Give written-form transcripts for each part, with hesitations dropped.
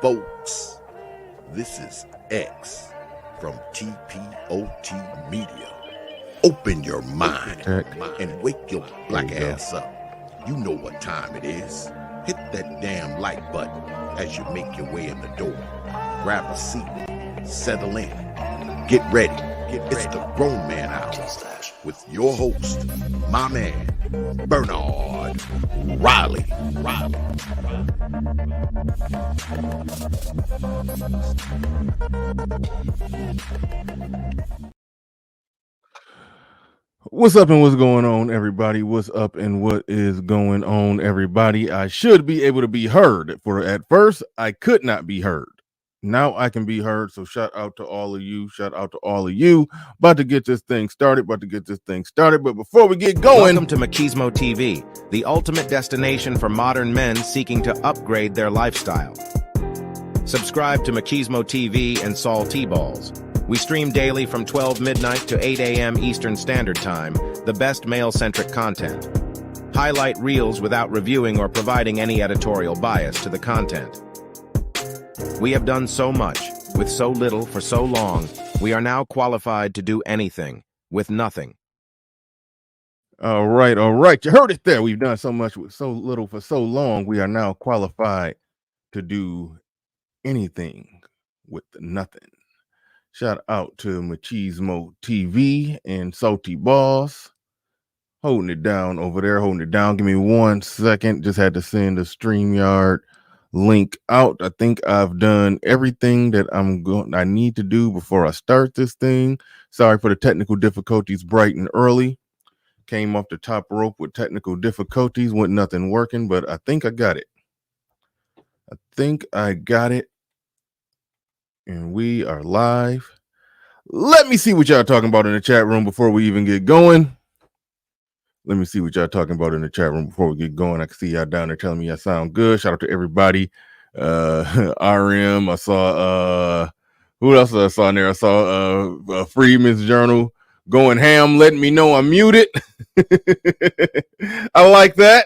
folks. This is X from TPOT Media. Open your mind and wake your black ass up. You know what time it is. Hit that damn like button as you make your way in the door. Grab a seat, settle in, get ready. It's the Grown Man Hour with your host, my man, Bernard Riley. What's up and what's going on, everybody? What's up and what is going on, everybody? I should be able to be heard. At first, I could not be heard. Now I can be heard. So shout out to all of you. About to get this thing started. But before we get going, welcome to Machismo TV, the ultimate destination for modern men seeking to upgrade their lifestyle. Subscribe to Machismo TV and Saul T-Balls. We stream daily from 12 midnight to 8 a.m. Eastern Standard Time, the best male-centric content. Highlight reels without reviewing or providing any editorial bias to the content. We have done so much, with so little for so long, we are now qualified to do anything, with nothing. All right. You heard it there. We've done so much with so little for so long, we are now qualified to do anything with nothing. Shout out to Machismo TV and Salty Boss. Holding it down over there, Give me 1 second. Just had to send a StreamYard link out. I think I've done everything that I need to do before I start this thing. Sorry for the technical difficulties bright and early. Came off the top rope with technical difficulties, with nothing working, but I think I got it. And we are live. Let me see what y'all talking about in the chat room before we even get going. I can see y'all down there telling me I sound good. Shout out to everybody. RM, I saw who else I saw in there? I saw Freeman's Journal going ham, letting me know I'm muted. I like that.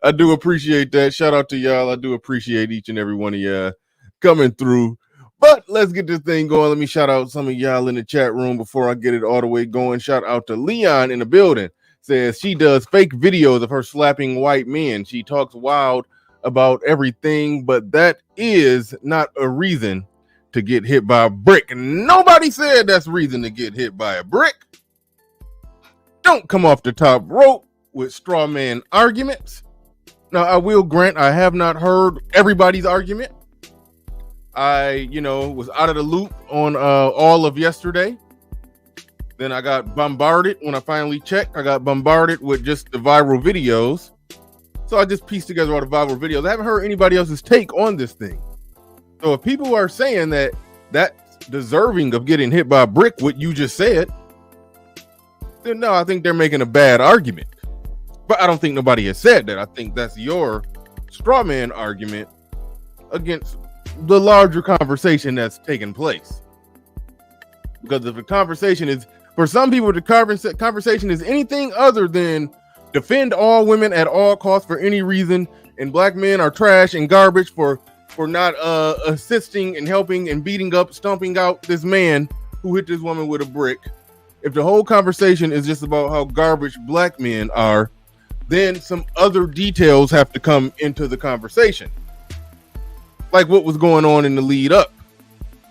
I do appreciate that. Shout out to y'all. I do appreciate each and every one of y'all coming through. But let's get this thing going. Let me shout out some of y'all in the chat room before I get it all the way going. Shout out to Leon in the building. Says she does fake videos of her slapping white men. She talks wild about everything, but that is not a reason to get hit by a brick. Nobody said that's reason to get hit by a brick. Don't come off the top rope with straw man arguments. Now, I will grant I have not heard everybody's argument. I, was out of the loop on all of yesterday. Then I got bombarded when I finally checked. I got bombarded with just the viral videos. So I just pieced together all the viral videos. I haven't heard anybody else's take on this thing. So if people are saying that that's deserving of getting hit by a brick, what you just said, then no, I think they're making a bad argument. But I don't think nobody has said that. I think that's your straw man argument against the larger conversation that's taking place. Because if the conversation is, for some people, the conversation is anything other than defend all women at all costs for any reason, and black men are trash and garbage for not assisting and helping and beating up, stomping out this man who hit this woman with a brick. If the whole conversation is just about how garbage black men are, then some other details have to come into the conversation. Like what was going on in the lead up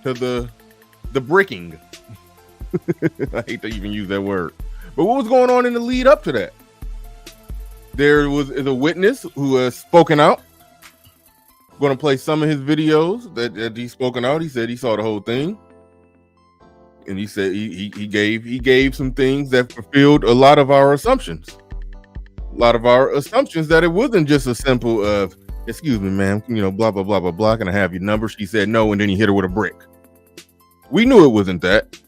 to the bricking. I hate to even use that word. But what was going on in the lead up to that? There is a witness who has spoken out. I'm going to play some of his videos that he's spoken out. He said he saw the whole thing. And he said he gave some things that fulfilled a lot of our assumptions. That it wasn't just a simple of, excuse me, ma'am, blah, blah, blah, blah, blah. Can I have your number? She said no, and then he hit her with a brick. We knew it wasn't that.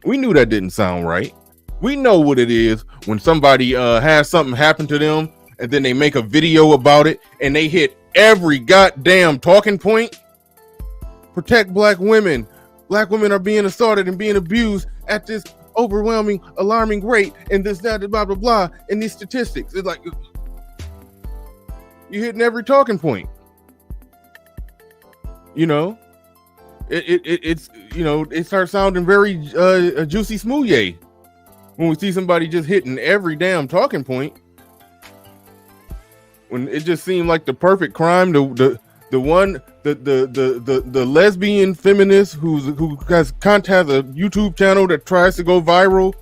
We knew that didn't sound right. We know what it is when somebody has something happen to them, and then they make a video about it, and they hit every goddamn talking point. Protect black women. Black women are being assaulted and being abused at this overwhelming, alarming rate, and this, that, blah, blah, blah, and these statistics. It's like, you're hitting every talking point. it's it starts sounding very juicy smoothie when we see somebody just hitting every damn talking point. When it just seemed like the perfect crime, the lesbian feminist who has a YouTube channel that tries to go viral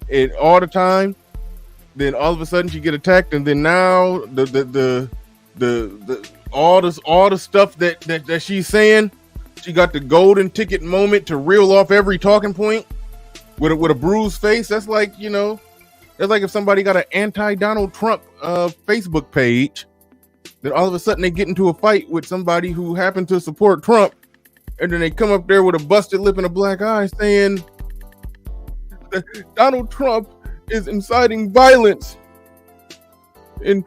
and all the time, then all of a sudden she get attacked, and then now all the stuff that she's saying, she got the golden ticket moment to reel off every talking point with a bruised face. That's like, that's like if somebody got an anti-Donald Trump Facebook page, then all of a sudden they get into a fight with somebody who happened to support Trump, and then they come up there with a busted lip and a black eye saying that Donald Trump is inciting violence and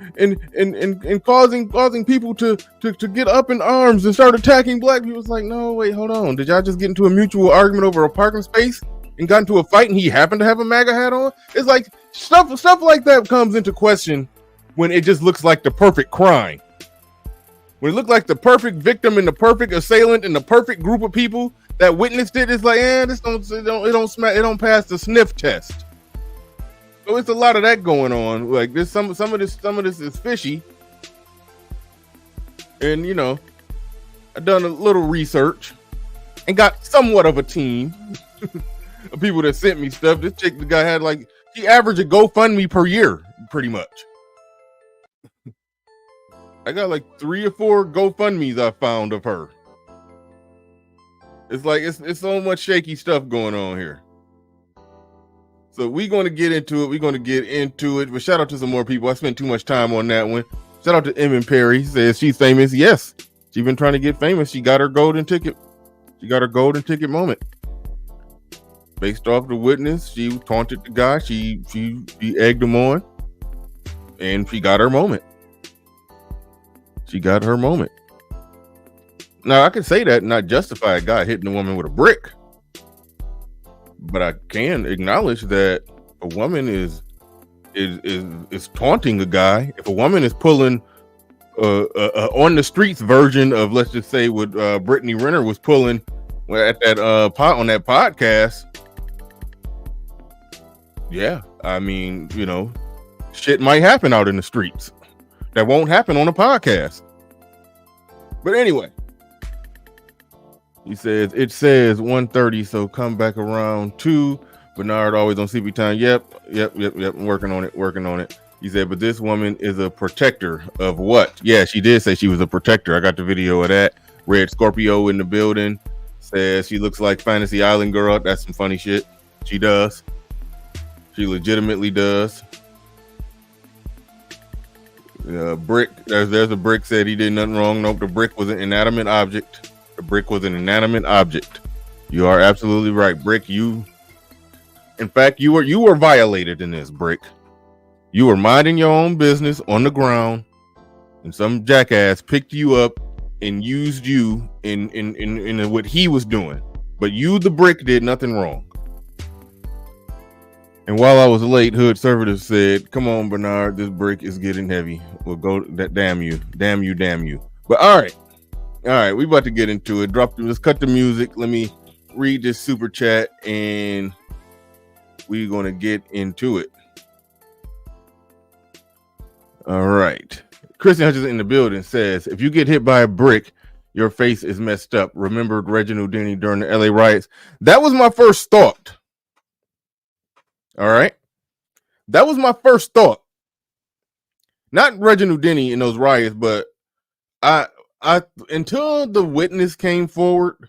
causing people to get up in arms and start attacking black people. It's like, no, wait, hold on. Did y'all just get into a mutual argument over a parking space and got into a fight and he happened to have a MAGA hat on? It's like stuff like that comes into question when it just looks like the perfect crime. When it looked like the perfect victim and the perfect assailant and the perfect group of people that witnessed it, it's like, this don't pass the sniff test. So it's a lot of that going on. Like there's some of this is fishy. And I've done a little research and got somewhat of a team of people that sent me stuff. This chick, the guy had she averaged a GoFundMe per year, pretty much. I got 3 or 4 GoFundMes I found of her. It's like it's so much shaky stuff going on here. So we're going to get into it. But shout out to some more people. I spent too much time on that one. Shout out to M and Perry. Says she's famous. Yes, she's been trying to get famous. She got her golden ticket. She got her golden ticket moment. Based off the witness, she taunted the guy. She egged him on, and she got her moment. She got her moment. Now I can say that and not justify a guy hitting a woman with a brick. But I can acknowledge that a woman is taunting a guy. If a woman is pulling on the streets version of, let's just say, what Brittany Renner was pulling at that on that podcast, yeah, I mean, shit might happen out in the streets that won't happen on a podcast. But anyway. He says, it says 1:30, so come back around 2. Bernard always on CP time. Yep. I'm working on it. He said, but this woman is a protector of what? Yeah, she did say she was a protector. I got the video of that. Red Scorpio in the building. Says she looks like Fantasy Island girl. That's some funny shit. She does. She legitimately does. Brick, there's a brick said he did nothing wrong. Nope, the brick was an inanimate object. The brick was an inanimate object. You are absolutely right, Brick. In fact, you were violated in this, Brick. You were minding your own business on the ground, and some jackass picked you up and used you in what he was doing. But you, the Brick, did nothing wrong. And while I was late, Hood Conservative said, "Come on, Bernard, this brick is getting heavy. We'll go. Damn you. But all right, we about to get into it. Let's cut the music. Let me read this super chat, and we're gonna get into it. All right. Christian Hutchins in the building says, if you get hit by a brick, your face is messed up. Remembered Reginald Denny during the LA riots. That was my first thought. All right. That was my first thought. Not Reginald Denny in those riots, but I until the witness came forward,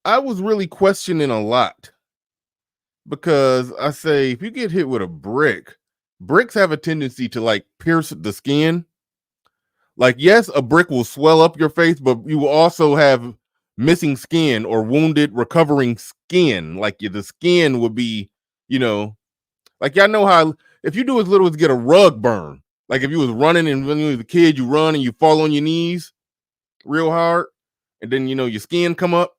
I was really questioning a lot. Because I say, if you get hit with a brick, bricks have a tendency to like pierce the skin. Like, yes, a brick will swell up your face, but you will also have missing skin or wounded recovering skin. Like the skin would be, like y'all know how if you do as little as get a rug burn, like if you was running and when you was a kid, you run and you fall on your knees real hard, and then your skin come up.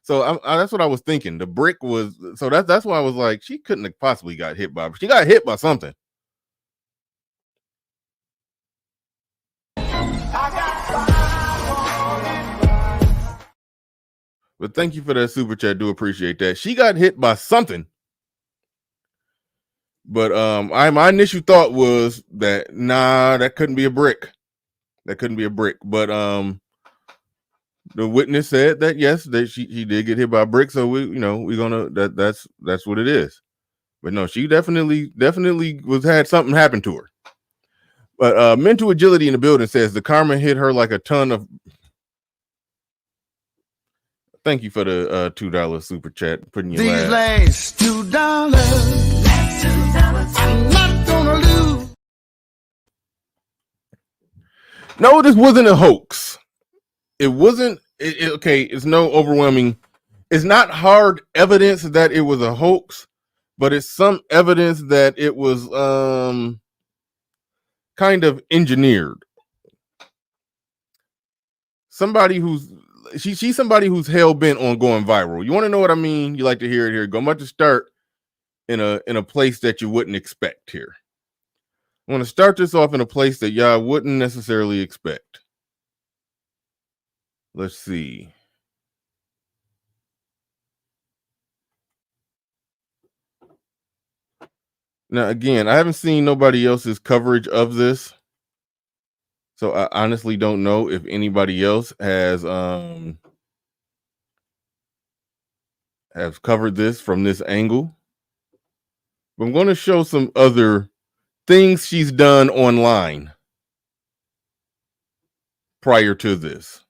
So that's what I was thinking. The brick was so that's why I was like, she couldn't have possibly got hit by. She got hit by something. I got But thank you for that super chat. Do appreciate that. She got hit by something. But my initial thought was that that couldn't be a brick. That couldn't be a brick. But the witness said that yes, that she did get hit by a brick. So we're gonna that's what it is. But no, she definitely had something happen to her. But mental agility in the building says the karma hit her like a ton of. Thank you for the $2 super chat. Putting your these last $2. I'm not gonna lose. No, this wasn't a hoax. It wasn't. Okay, it's no overwhelming. It's not hard evidence that it was a hoax, but it's some evidence that it was kind of engineered. Somebody who's she's somebody who's hell bent on going viral. You want to know what I mean? You like to hear it here. I'm about to start in a place that you wouldn't expect here. I want to start this off in a place that y'all wouldn't necessarily expect. Let's see. Now, again, I haven't seen nobody else's coverage of this, so I honestly don't know if anybody else has covered this from this angle. But I'm going to show some other things she's done online prior to this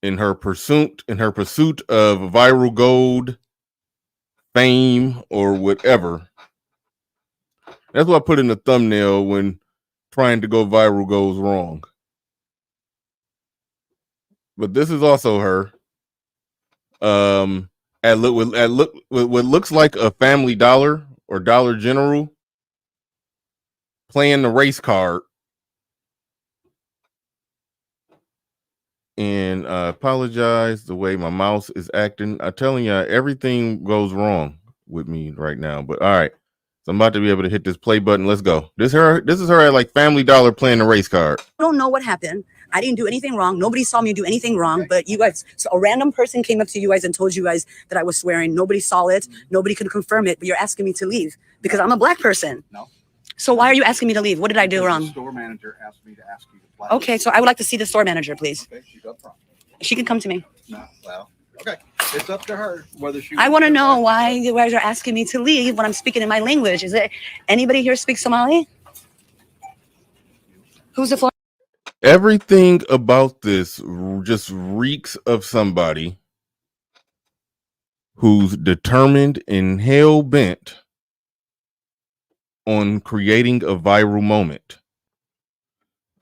in her pursuit of viral gold, fame, or whatever. That's what I put in the thumbnail when trying to go viral goes wrong. But this is also her. At what looks like a Family Dollar or Dollar General, playing the race card. And I apologize the way my mouse is acting. I'm telling you, everything goes wrong with me right now. But all right. So I'm about to be able to hit this play button. Let's go. This is her at like Family Dollar playing the race card. I don't know what happened. I didn't do anything wrong. Nobody saw me do anything wrong. But you guys, so a random person came up to you guys and told you guys that I was swearing. Nobody saw it. Nobody could confirm it. But you're asking me to leave because I'm a black person. No. So why are you asking me to leave? What did I do wrong? The store manager asked me to ask you to fly. Okay, so I would like to see the store manager, please. Okay, she's up front. She can come to me. No, well, okay. It's up to her whether she. I want to know why you guys are asking me to leave when I'm speaking in my language. Is there anybody here speak Somali? Who's the floor? Everything about this just reeks of somebody who's determined and hell bent on creating a viral moment.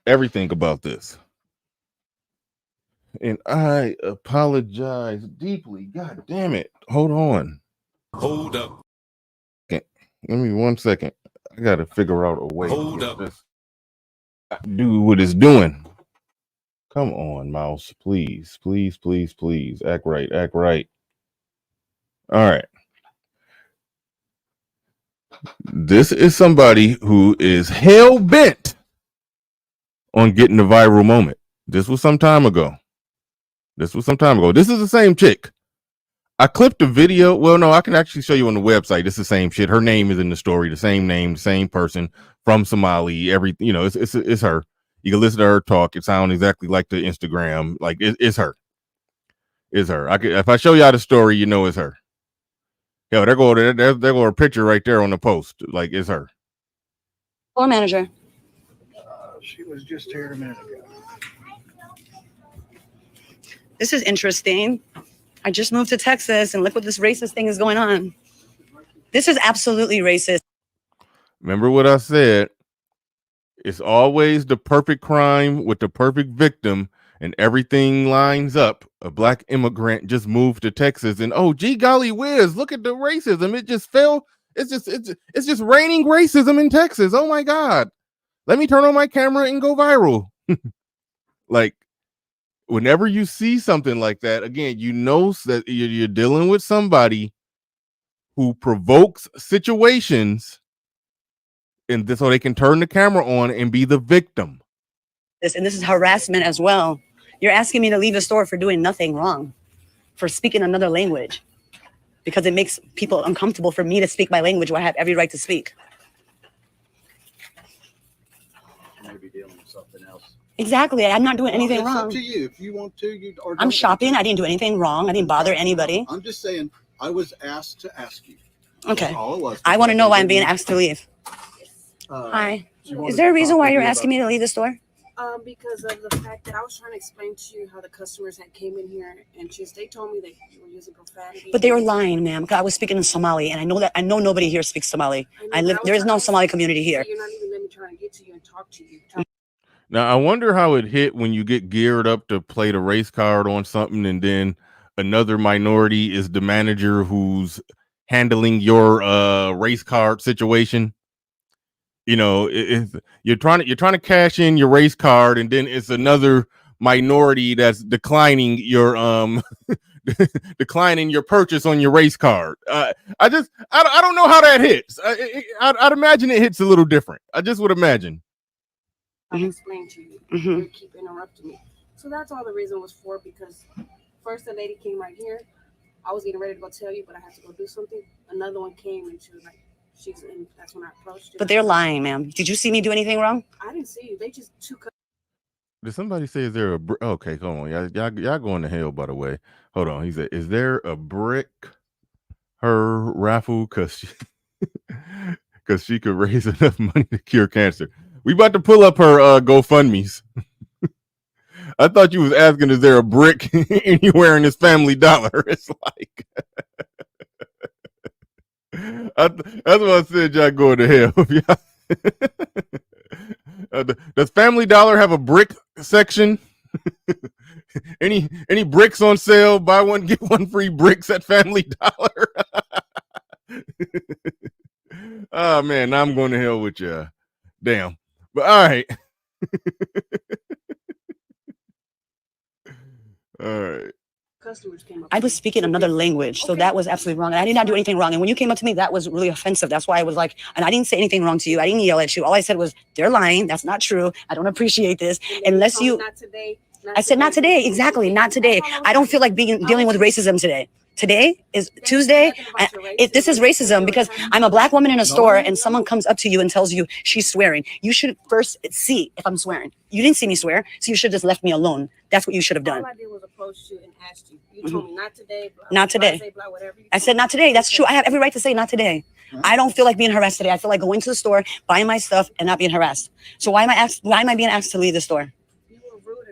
Everything about this. And I apologize deeply. God damn it. Hold on. Hold up. Okay. Give me 1 second. I got to figure out a way. Hold up. Do what it's doing. Come on, mouse. Please, please, please, please. Act right. Act right. All right. This is somebody who is hell bent on getting a viral moment. This was some time ago. This is the same chick. I clipped a video. Well, no, I can actually show you on the website. It's the same shit. Her name is in the story. The same name, the same person from Somali. It's her. You can listen to her talk. It sounds exactly like the Instagram. Like it's her. It's her. If I show y'all the story, you know it's her. Yo, there go her picture right there on the post. Like it's her. Floor manager. She was just here a minute ago. This is interesting. I just moved to Texas and look what this racist thing is going on. This is absolutely racist. Remember what I said? It's always the perfect crime with the perfect victim and everything lines up. A black immigrant just moved to Texas and oh, gee golly whiz, look at the racism. It just fell. It's just raining racism in Texas. Oh my God. Let me turn on my camera and go viral. Like, whenever you see something like that, again, you know that you're dealing with somebody who provokes situations and so they can turn the camera on and be the victim. And this is harassment as well. You're asking me to leave the store for doing nothing wrong. for speaking another language because it makes people uncomfortable for me to speak my language where I have every right to speak. Maybe dealing with something else. Exactly. I'm not doing anything it's wrong. Up to you. If you want to, you or I'm shopping. I didn't do anything wrong. I didn't bother anybody. I'm just saying I was asked to ask you. Okay. That's all it was. I want to know why I'm being asked to leave. Hi. Is there a reason why you're asking me to leave the store? Because of the fact that I was trying to explain to you how the customers that came in here and they told me that you were using profanity. But they were lying, ma'am. I was speaking in Somali, and I know nobody here speaks Somali. There is no Somali community here. You're not even letting me try to get to you and talk to you. Now, I wonder how it hit when you get geared up to play the race card on something, and then another minority is the manager who's handling your race card situation. You know, you're trying to cash in your race card, and then it's another minority that's declining your declining your purchase on your race card. I don't know how that hits. I'd imagine it hits a little different. I just would imagine. I'll explain to you. You keep interrupting me. So that's all the reason was for, because first the lady came right here. I was getting ready to go tell you, but I had to go do something. Another one came and she was like, that's when I approached her. But they're lying, ma'am. Did you see me do anything wrong? I didn't see you. They just took. Did somebody say is there a brick? Okay, hold on. Y'all going to hell, by the way. Hold on. He said, is there a brick her raffle? Because she could raise enough money to cure cancer. We about to pull up her GoFundMe's. I thought you was asking, is there a brick anywhere in this Family Dollar? It's like... that's what I said. Y'all going to hell. Does Family Dollar have a brick section? any bricks on sale? Buy one get one free bricks at Family Dollar. Oh man, now I'm going to hell with you. Damn. But all right. All right. Customers came up. I was speaking another language, so that was absolutely wrong. And I did not do anything wrong. And when you came up to me, that was really offensive. That's why I was like, and I didn't say anything wrong to you. I didn't yell at you. All I said was, they're lying. That's not true. I don't appreciate this. Unless you... Not today. I said, not today. Exactly. Not today. I don't feel like dealing with racism today. Today is Tuesday. This is racism because I'm a black woman in a store and someone comes up to you and tells you she's swearing. You should first see if I'm swearing. You didn't see me swear, so you should have just left me alone. That's what you should have done. All I did was approach you and asked you. You told me not today. Not today. I said not today. That's true. I have every right to say not today. I don't feel like being harassed today. I feel like going to the store, buying my stuff, and not being harassed. So why am I being asked to leave the store?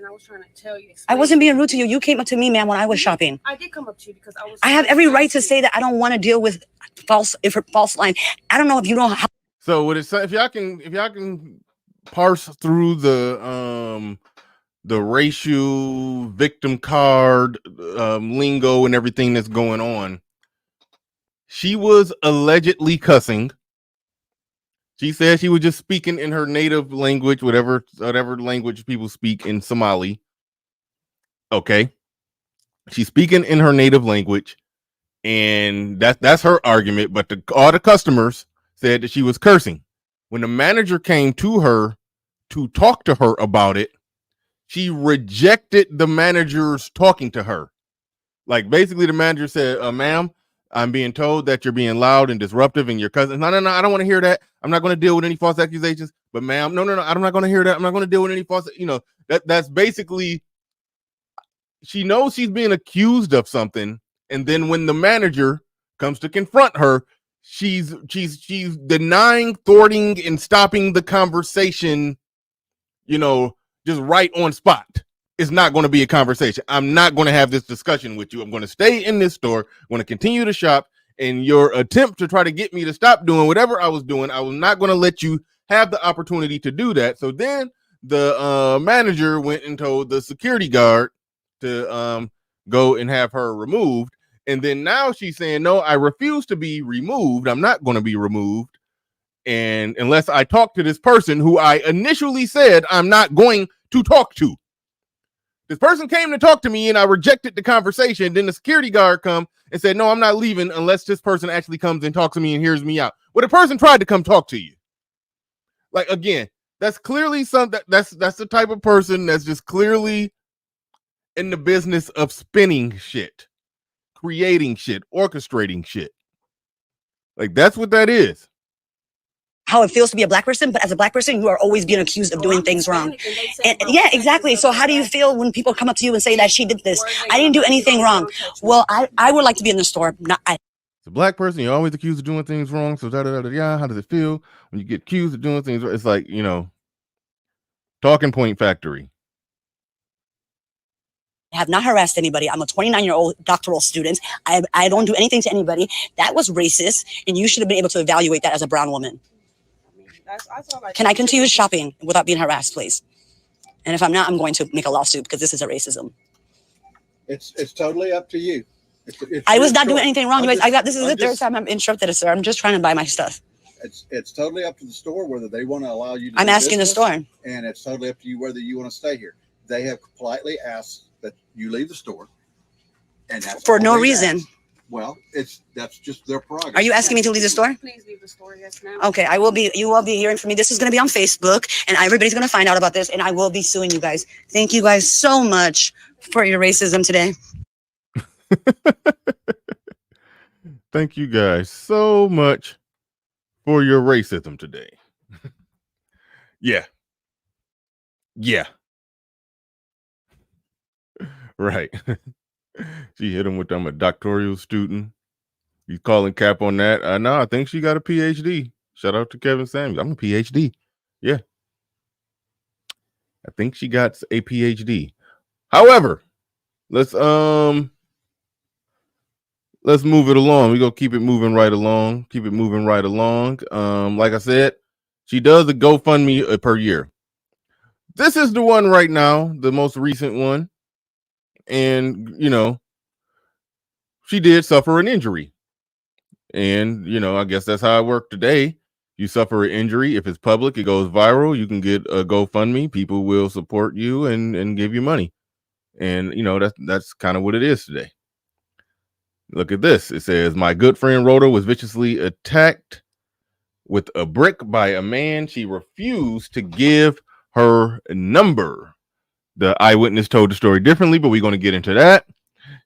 I was trying to tell you. I wasn't being rude to you. You came up to me, man, when I was shopping. I did come up to you because I have every right to say that I don't want to deal with false line. I don't know if you know how. So would it if y'all can parse through the racial victim card lingo and everything that's going on. She was allegedly cussing. She said she was just speaking in her native language, whatever language people speak in Somali. Okay. She's speaking in her native language, and that's her argument. But all the customers said that she was cursing. When the manager came to her to talk to her about it, she rejected the manager's talking to her. Like basically the manager said, ma'am, I'm being told that you're being loud and disruptive and your cousin. No, I don't want to hear that. I'm not going to deal with any false accusations. But ma'am, no, I'm not going to hear that. I'm not going to deal with any false, that's basically, she knows she's being accused of something. And then when the manager comes to confront her, she's denying, thwarting, and stopping the conversation, just right on spot. It's not going to be a conversation. I'm not going to have this discussion with you. I'm going to stay in this store. I'm going to continue to shop. And your attempt to try to get me to stop doing whatever I was doing, I was not going to let you have the opportunity to do that. So then the manager went and told the security guard to go and have her removed. And then now she's saying, no, I refuse to be removed. I'm not going to be removed. And unless I talk to this person who I initially said I'm not going to talk to. This person came to talk to me and I rejected the conversation. Then the security guard come and said, no, I'm not leaving unless this person actually comes and talks to me and hears me out. Well, the person tried to come talk to you. Like, again, that's clearly that's the type of person that's just clearly in the business of spinning shit. creating shit, orchestrating shit. Like, that's what that is. How it feels to be a black person, but as a black person, you are always being accused of doing things wrong. And yeah, exactly. So how do you feel when people come up to you and say that she did this? I didn't do anything wrong. Well, I would like to be in the store. As a black person, you're always accused of doing things wrong. So how does it feel when you get accused of doing things wrong? It's like, talking point factory. I have not harassed anybody. I'm a 29-year-old doctoral student. I don't do anything to anybody. That was racist, and you should have been able to evaluate that as a brown woman. Can I continue shopping without being harassed, please? And if I'm not, I'm going to make a lawsuit because this is a racism. It's totally up to you. I was not doing anything wrong. This is the third time I'm interrupted, sir. I'm just trying to buy my stuff. It's totally up to the store whether they want to allow you to. I'm asking the store, and it's totally up to you whether you want to stay here. They have politely asked that you leave the store, and that's for no reason. Asked. Well, that's just their prerogative. Are you asking me to leave the store? Please leave the store, yes, ma'am. Okay, I will be. You will be hearing from me. This is going to be on Facebook, and everybody's going to find out about this, and I will be suing you guys. Thank you guys so much for your racism today. Thank you guys so much for your racism today. Yeah. Right. She hit him with I'm a doctoral student. He's calling cap on that. No, I think she got a PhD. Shout out to Kevin Samuels. I'm a PhD. Yeah. I think she got a PhD. However, let's move it along. We're gonna keep it moving right along. Like I said, she does a GoFundMe per year. This is the one right now, the most recent one. And she did suffer an injury. And I guess that's how it worked today. You suffer an injury, if it's public, it goes viral, you can get a GoFundMe, people will support you and give you money. And that's kind of what it is today. Look at this. It says, my good friend Rhoda was viciously attacked with a brick by a man. She refused to give her number. The eyewitness told the story differently, but we're going to get into that.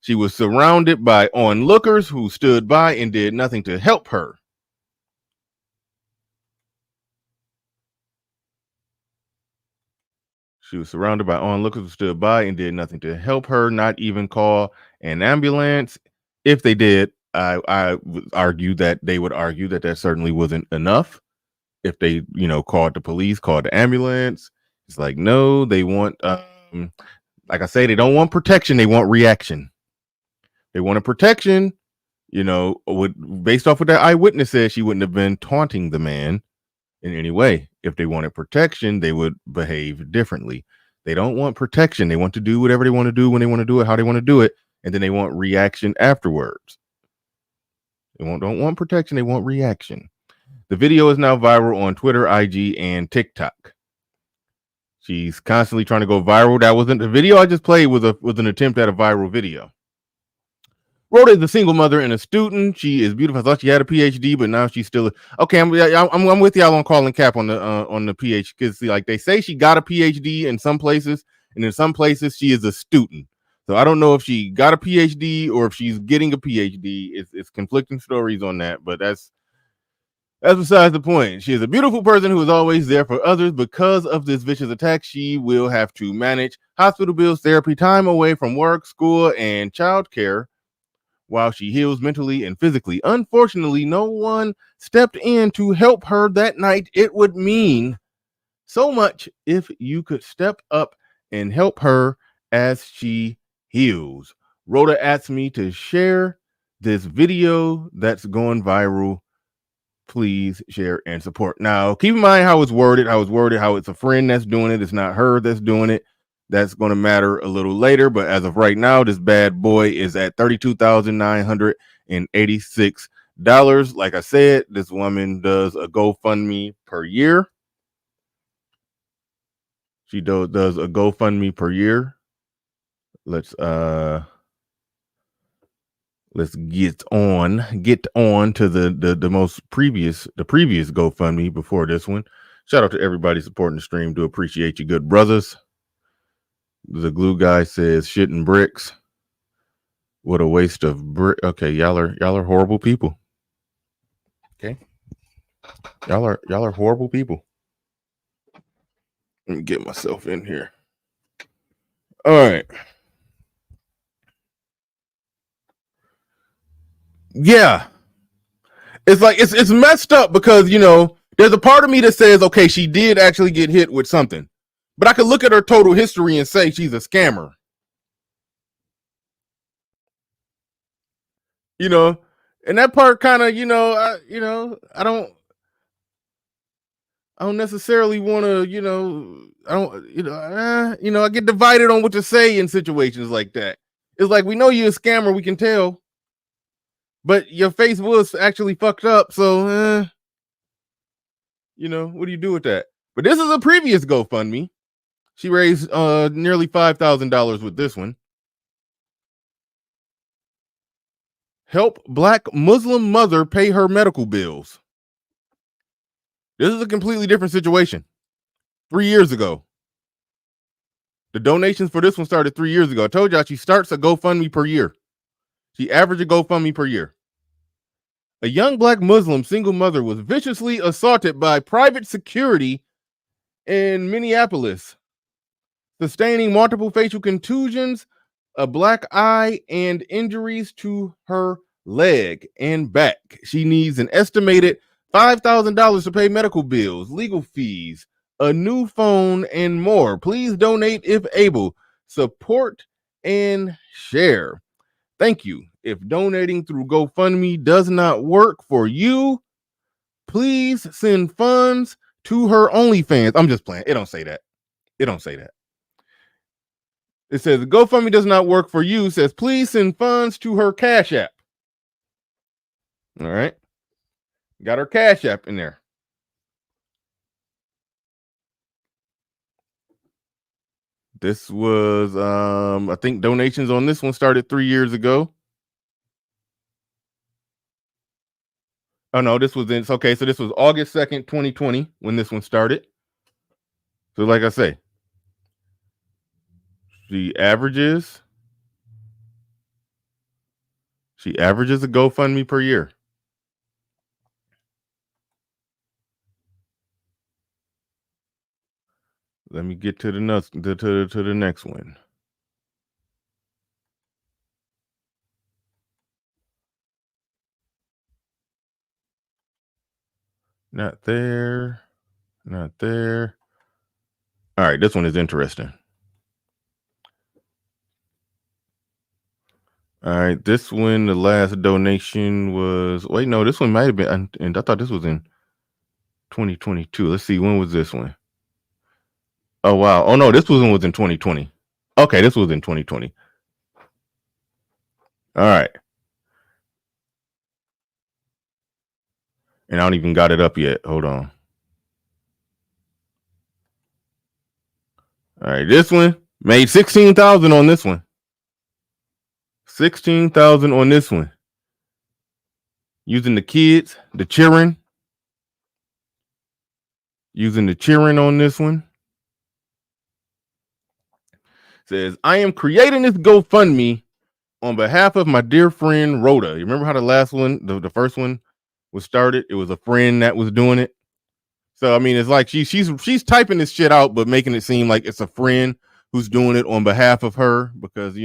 She was surrounded by onlookers who stood by and did nothing to help her. She was surrounded by onlookers who stood by and did nothing to help her, not even call an ambulance. If they did, I would argue that they would argue that that certainly wasn't enough. If they, called the police, called the ambulance, it's like, no, they want, like I say, they don't want protection. They want reaction. They want a protection, based off what that eyewitness said, she wouldn't have been taunting the man in any way. If they wanted protection, they would behave differently. They don't want protection. They want to do whatever they want to do when they want to do it, how they want to do it. And then they want reaction afterwards. They don't want protection. They want reaction. The video is now viral on Twitter, IG, and TikTok. She's constantly trying to go viral. That wasn't the video I just played was an attempt at a viral video. Rhoda is a single mother and a student. She is beautiful. I thought she had a PhD, but now she's still okay. I'm with y'all on calling cap on the PhD, because like they say she got a PhD in some places, and in some places she is a student. So I don't know if she got a PhD or if she's getting a PhD. It's conflicting stories on that, but that's besides the point. She is a beautiful person who is always there for others. Because of this vicious attack, she will have to manage hospital bills, therapy, time away from work, school, and childcare while she heals mentally and physically. Unfortunately, no one stepped in to help her that night. It would mean so much if you could step up and help her as she heals. Rhoda asked me to share this video that's going viral. Please share and support. Now, keep in mind how it's worded, how it's a friend that's doing it. It's not her that's doing it. That's going to matter a little later. But as of right now, this bad boy is at $32,986. Like I said, this woman does a GoFundMe per year. She does a GoFundMe per year. Let's get on to the previous GoFundMe before this one. Shout out to everybody supporting the stream. Do appreciate you, good brothers. The glue guy says shit and bricks. What a waste of okay, y'all are horrible people. Okay. Y'all are horrible people. Let me get myself in here. All right. Yeah. It's like it's messed up because, you know, there's a part of me that says, okay, she did actually get hit with something. But I could look at her total history and say she's a scammer. You know, and that part kind of, I don't necessarily want to, I get divided on what to say in situations like that. It's like, we know you're a scammer, we can tell, but your face was actually fucked up. So, what do you do with that? But this is a previous GoFundMe. She raised nearly $5,000 with this one. Help Black Muslim mother pay her medical bills. This is a completely different situation. 3 years ago. The donations for this one started 3 years ago. I told y'all she starts a GoFundMe per year. She averaged a GoFundMe per year. A young Black Muslim single mother was viciously assaulted by private security in Minneapolis, sustaining multiple facial contusions, a black eye, and injuries to her leg and back. She needs an estimated $5,000 to pay medical bills, legal fees, a new phone, and more. Please donate if able. Support and share. Thank you. If donating through GoFundMe does not work for you, please send funds to her OnlyFans. I'm just playing. It don't say that. It don't say that. It says GoFundMe does not work for you. It says please send funds to her Cash App. All right. Got her Cash App in there. This was, I think donations on this one started 3 years ago. Oh, no, this was so this was August 2nd, 2020 when this one started. So like I say, she averages a GoFundMe per year. Let me get to the next one. Not there. Not there. All right, this one is interesting. All right, this one, the last donation was, wait, no, this one might have been, and I thought this was in 2022. Let's see, when was this one? Oh, wow. Oh, no, this one was in 2020. Okay, this was in 2020. All right. And I don't even got it up yet. Hold on. All right, this one made $16,000 on this one. $16,000 on this one. Using the kids, the cheering. Using the cheering on this one. Says, I am creating this GoFundMe on behalf of my dear friend Rhoda. You remember how the last one, the first one was started? It was a friend that was doing it. So I mean, it's like she's typing this shit out, but making it seem like it's a friend who's doing it on behalf of her, because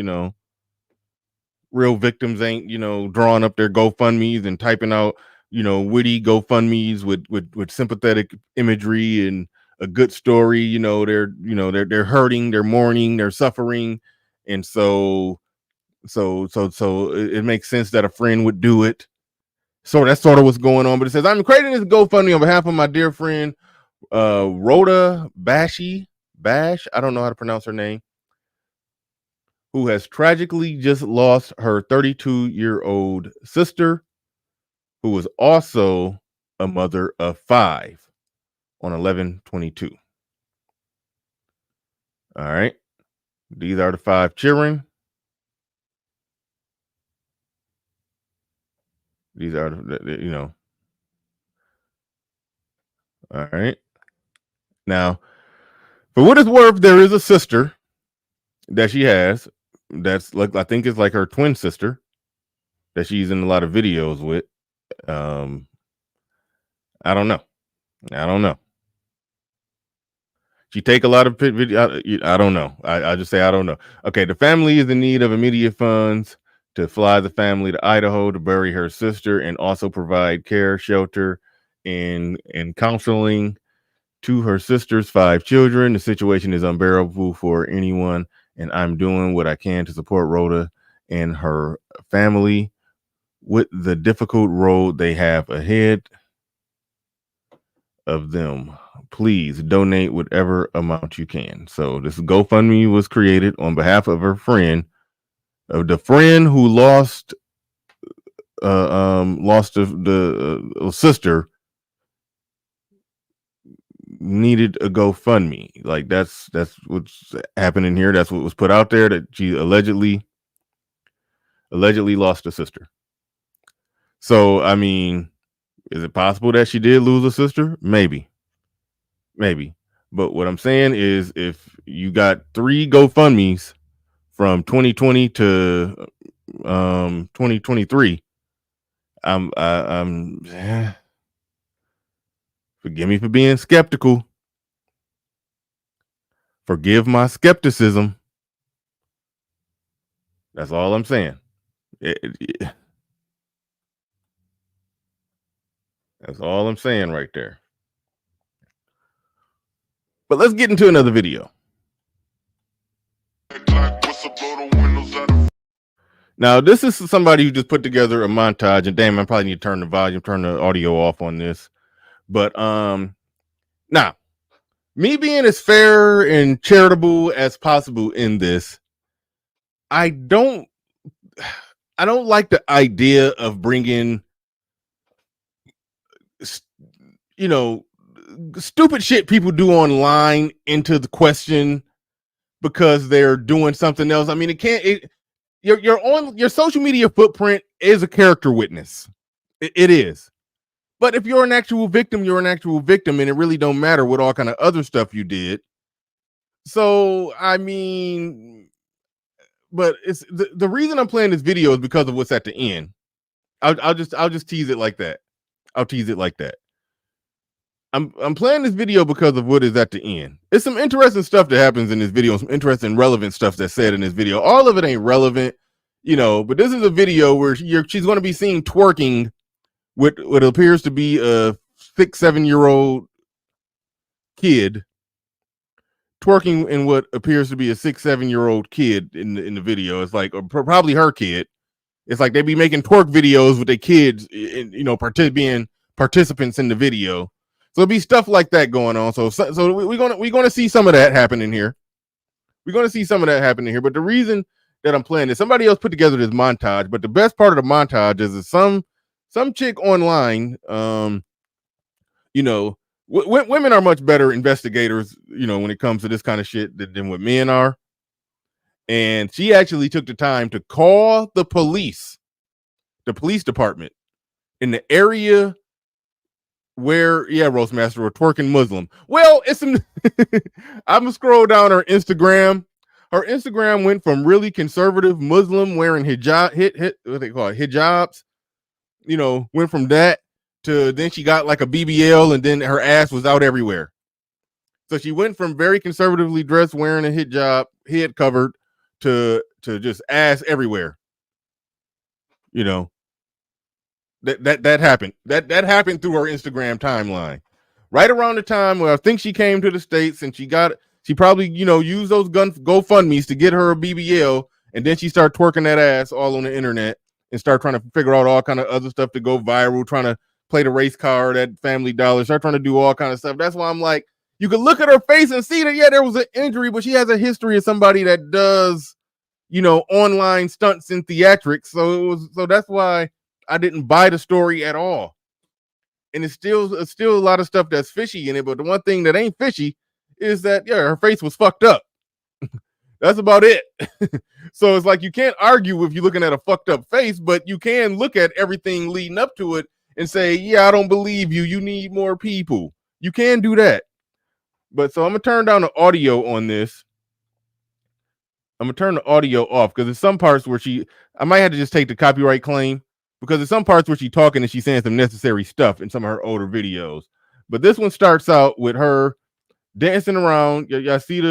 real victims ain't drawing up their GoFundMes and typing out witty GoFundMes with sympathetic imagery and a good story. They're hurting, they're mourning, they're suffering, and so it makes sense that a friend would do it. So that's sort of what's going on. But it says, I'm creating this GoFundMe on behalf of my dear friend Rhoda Bash. I don't know how to pronounce her name, who has tragically just lost her 32-year-old sister, who was also a mother of 5 on 11/22. All right. These are the 5 children. These are All right. Now, for what it's worth, there is a sister that she has. that's like, I think it's like her twin sister that she's in a lot of videos with. I don't know. She take a lot of video. I don't know. I just say I don't know. Okay, the family is in need of immediate funds to fly the family to Idaho to bury her sister and also provide care, shelter, and counseling to her sister's 5 children. The situation is unbearable for anyone, and I'm doing what I can to support Rhoda and her family with the difficult road they have ahead of them. Please donate whatever amount you can. So this GoFundMe was created on behalf of her friend, of the friend who lost the sister, needed a GoFundMe. Like that's what's happening here. That's what was put out there, that she allegedly lost a sister. So I mean, is it possible that she did lose a sister? Maybe. But what I'm saying is, if you got 3 GoFundMes from 2020 to 2023, I'm forgive me for being skeptical. Forgive my skepticism. That's all I'm saying. That's all I'm saying right there. But let's get into another video. Now, this is somebody who just put together a montage, and damn, I probably need to turn the audio off on this. But now, me being as fair and charitable as possible in this, I don't like the idea of bringing, stupid shit people do online into the question because they're doing something else. I mean, your social media footprint is a character witness. It is. But if you're an actual victim, you're an actual victim, and it really don't matter what all kind of other stuff you did. So, I mean, but it's the reason I'm playing this video is because of what's at the end. I'll just tease it like that. I'll tease it like that. I'm playing this video because of what is at the end. It's some interesting stuff that happens in this video, some interesting relevant stuff that's said in this video. All of it ain't relevant, but this is a video where she's going to be seen twerking with what appears to be a 6-7-year-old kid, twerking in what appears to be a 6-7-year-old kid in the video. It's like probably her kid. It's like they be making twerk videos with their kids, being participants in the video. So it'll be stuff like that going on. So we're gonna see some of that happening here. We're gonna see some of that happening here. But the reason that I'm playing this, somebody else put together this montage. But the best part of the montage is some chick online. Women are much better investigators, when it comes to this kind of shit than what men are. And she actually took the time to call the police department in the area where, Roastmaster, or twerking Muslim. Well, it's some I'm gonna scroll down her Instagram. Her Instagram went from really conservative Muslim wearing hijab, what they call it, hijabs, went from that to then she got like a BBL, and then her ass was out everywhere. So she went from very conservatively dressed, wearing a hijab, head covered, to just ass everywhere. That happened. That happened through her Instagram timeline. Right around the time where I think she came to the States, and she probably, used those GoFundMes to get her a BBL, and then she started twerking that ass all on the internet and start trying to figure out all kind of other stuff to go viral, trying to play the race card at Family Dollar, start trying to do all kind of stuff. That's why I'm like, you could look at her face and see that, there was an injury, but she has a history of somebody that does, online stunts and theatrics. So that's why I didn't buy the story at all. And it's still a lot of stuff that's fishy in it. But the one thing that ain't fishy is that, her face was fucked up. That's about it. So it's like, you can't argue if you're looking at a fucked up face, but you can look at everything leading up to it and say, I don't believe you. You need more people. You can do that. But so I'm going to turn down the audio on this I'm gonna turn the audio off because there's some parts where I might have to just take the copyright claim because there's some parts where she's talking and she's saying some necessary stuff in some of her older videos. But this one starts out with her dancing around. Y'all see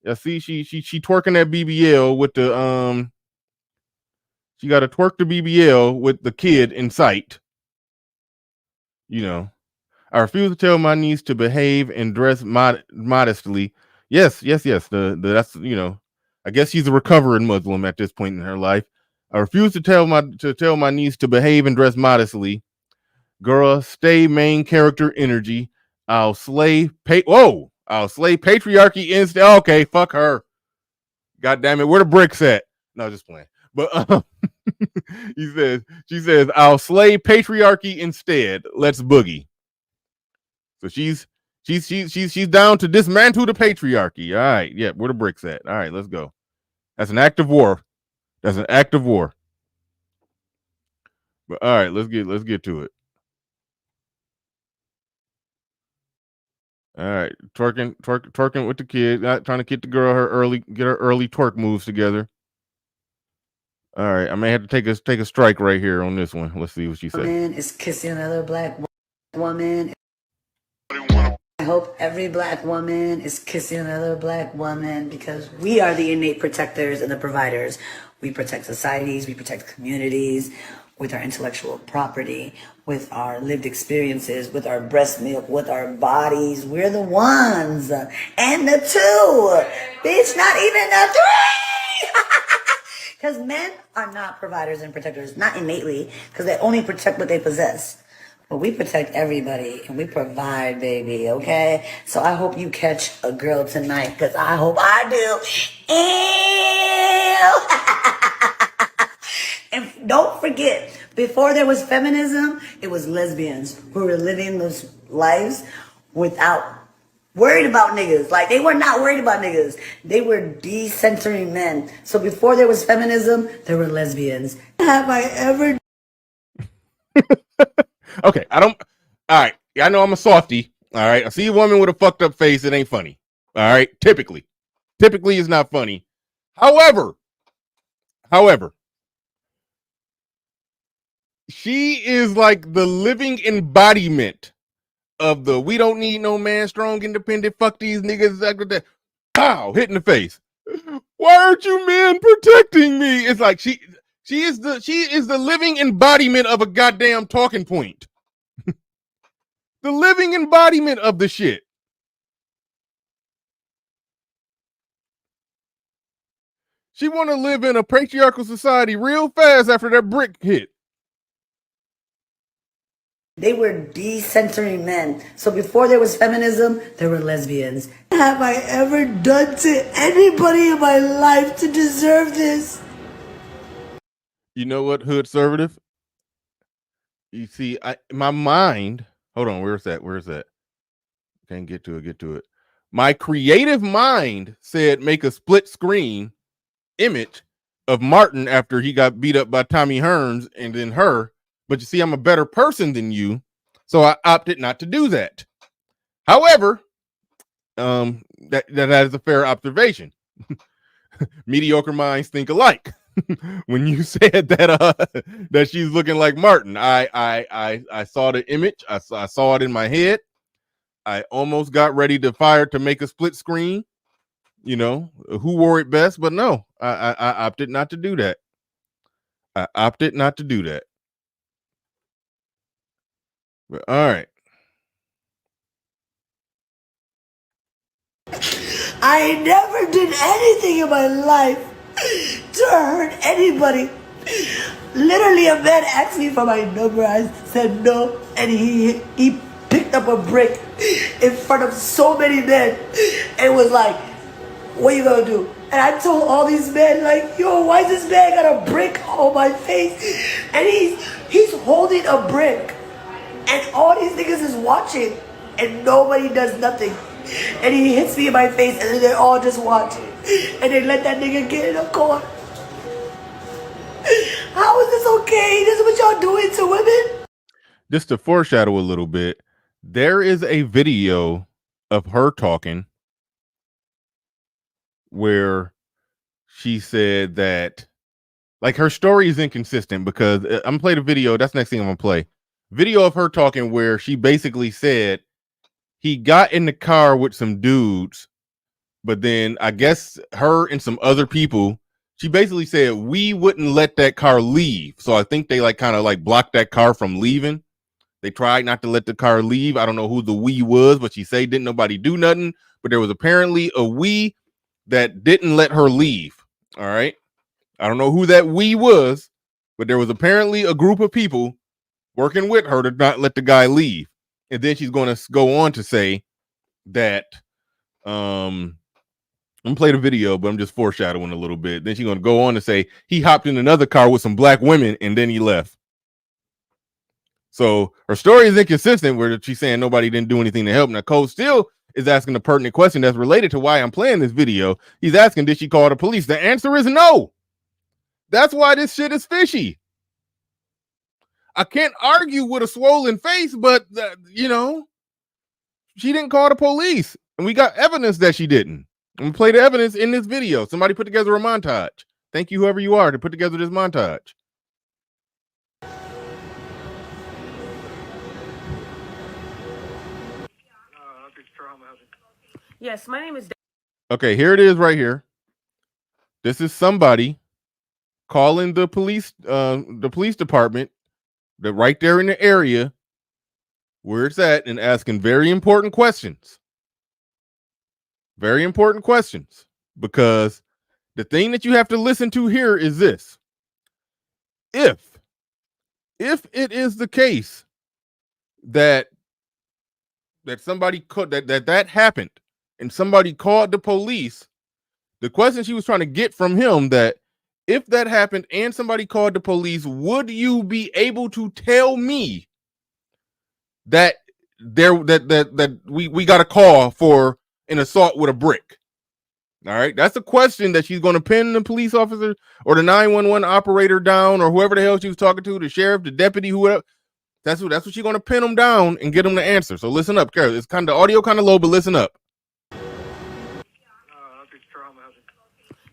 she twerking that BBL with the she got to twerk the BBL with the kid in sight. You know, I refuse to tell my niece to behave and dress modestly. Yes. That's, you know, I guess she's a recovering Muslim at this point in her life. I refuse to tell my niece to behave and dress modestly. Girl, stay main character energy. I'll slay patriarchy instead. Okay, fuck her. God damn it, where the bricks at? No, just playing. But she says, I'll slay patriarchy instead. Let's boogie. So she's down to dismantle the patriarchy. All right, yeah, where the bricks at? All right, let's go. That's an act of war. That's an act of war. But all right, let's get to it. All right, twerking with the kid, trying to get the girl her early twerk moves together. All right, I may have to take a strike right here on this one. Let's see what she says. Man is kissing another black woman. I hope every black woman is kissing another black woman because we are the innate protectors and the providers. We protect societies, we protect communities with our intellectual property, with our lived experiences, with our breast milk, with our bodies. We're the ones. And the two. Bitch, not even the three. Because men are not providers and protectors, not innately, because they only protect what they possess. But we protect everybody and we provide, baby, okay? So I hope you catch a girl tonight, because I hope I do. Ew. And don't forget, before there was feminism, it was lesbians who were living those lives without worried about niggas. Like, they were not worried about niggas. They were decentering men. So before there was feminism, there were lesbians. Have I ever... Okay, all right, I know I'm a softie. All right, I see a woman with a fucked up face. It ain't funny. All right, typically it's not funny. However, she is like the living embodiment of the we don't need no man, strong, independent, fuck these niggas, like that. Pow, hit in the face. Why aren't you men protecting me? It's like she is the living embodiment of a goddamn talking point. The living embodiment of the shit. She want to live in a patriarchal society real fast after that brick hit. They were decentering men. So before there was feminism, there were lesbians. Have I ever done to anybody in my life to deserve this? You know what, hood conservative? You see, my mind. Hold on, where's that? Can't get to it. My creative mind said make a split screen image of Martin after he got beat up by Tommy Hearns and then her. But you see, I'm a better person than you, so I opted not to do that. However, that is a fair observation. Mediocre minds think alike. When you said that she's looking like Martin, I saw the image. I saw it in my head. I almost got ready to make a split screen. You know, who wore it best? But no, I opted not to do that. But, all right. I never did anything in my life to hurt anybody. Literally, a man asked me for my number. I said no, and he picked up a brick in front of so many men and was like, what you gonna do? And I told all these men, like, yo, why this man got a brick on my face? And he's holding a brick, and all these niggas is watching, and nobody does nothing. And he hits me in my face, and then they all just watch, and they let that nigga get in a corner. How is this okay? This is what y'all doing to women? Just to foreshadow a little bit, there is a video of her talking where she said that, like, her story is inconsistent because I'm gonna play the video. That's the next thing I'm gonna play. Video of her talking where she basically said he got in the car with some dudes, but then I guess her and some other people, she basically said we wouldn't let that car leave. So I think they like kind of like blocked that car from leaving. They tried not to let the car leave. I don't know who the we was, but she said didn't nobody do nothing. But there was apparently a we that didn't let her leave. All right. I don't know who that we was, but there was apparently a group of people working with her to not let the guy leave. And then she's going to go on to say that, I'm gonna play the video, but I'm just foreshadowing a little bit. Then she's going to go on to say he hopped in another car with some black women and then he left. So her story is inconsistent where she's saying nobody didn't do anything to help. Now, Cole still is asking a pertinent question that's related to why I'm playing this video. He's asking, did she call the police? The answer is no. That's why this shit is fishy. I can't argue with a swollen face, but, she didn't call the police. And we got evidence that she didn't. I'm going to play the evidence in this video. Somebody put together a montage. Thank you, whoever you are, to put together this montage. Yes, my name is. Okay, here it is right here. This is somebody calling the police department, that right there in the area where it's at, and asking very important questions. Very important questions, because the thing that you have to listen to here is this. If it is the case that somebody could that happened and somebody called the police, the question she was trying to get from him, that if that happened and somebody called the police, would you be able to tell me that we got a call for an assault with a brick? All right, that's a question that she's going to pin the police officer or the 911 operator down, or whoever the hell she was talking to, the sheriff, the deputy, whoever. That's what she's going to pin them down and get them to answer. So listen up, Carol. It's kind of audio kind of low, but listen up.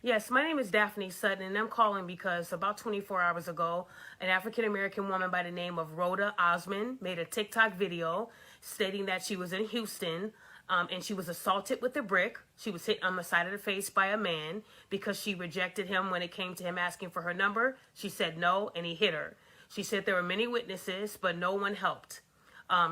Yes, my name is Daphne Sutton, and I'm calling because about 24 hours ago, an African-American woman by the name of Rhoda Osmond made a TikTok video stating that she was in Houston, and she was assaulted with a brick. She was hit on the side of the face by a man because she rejected him when it came to him asking for her number. She said no, and he hit her. She said there were many witnesses, but no one helped.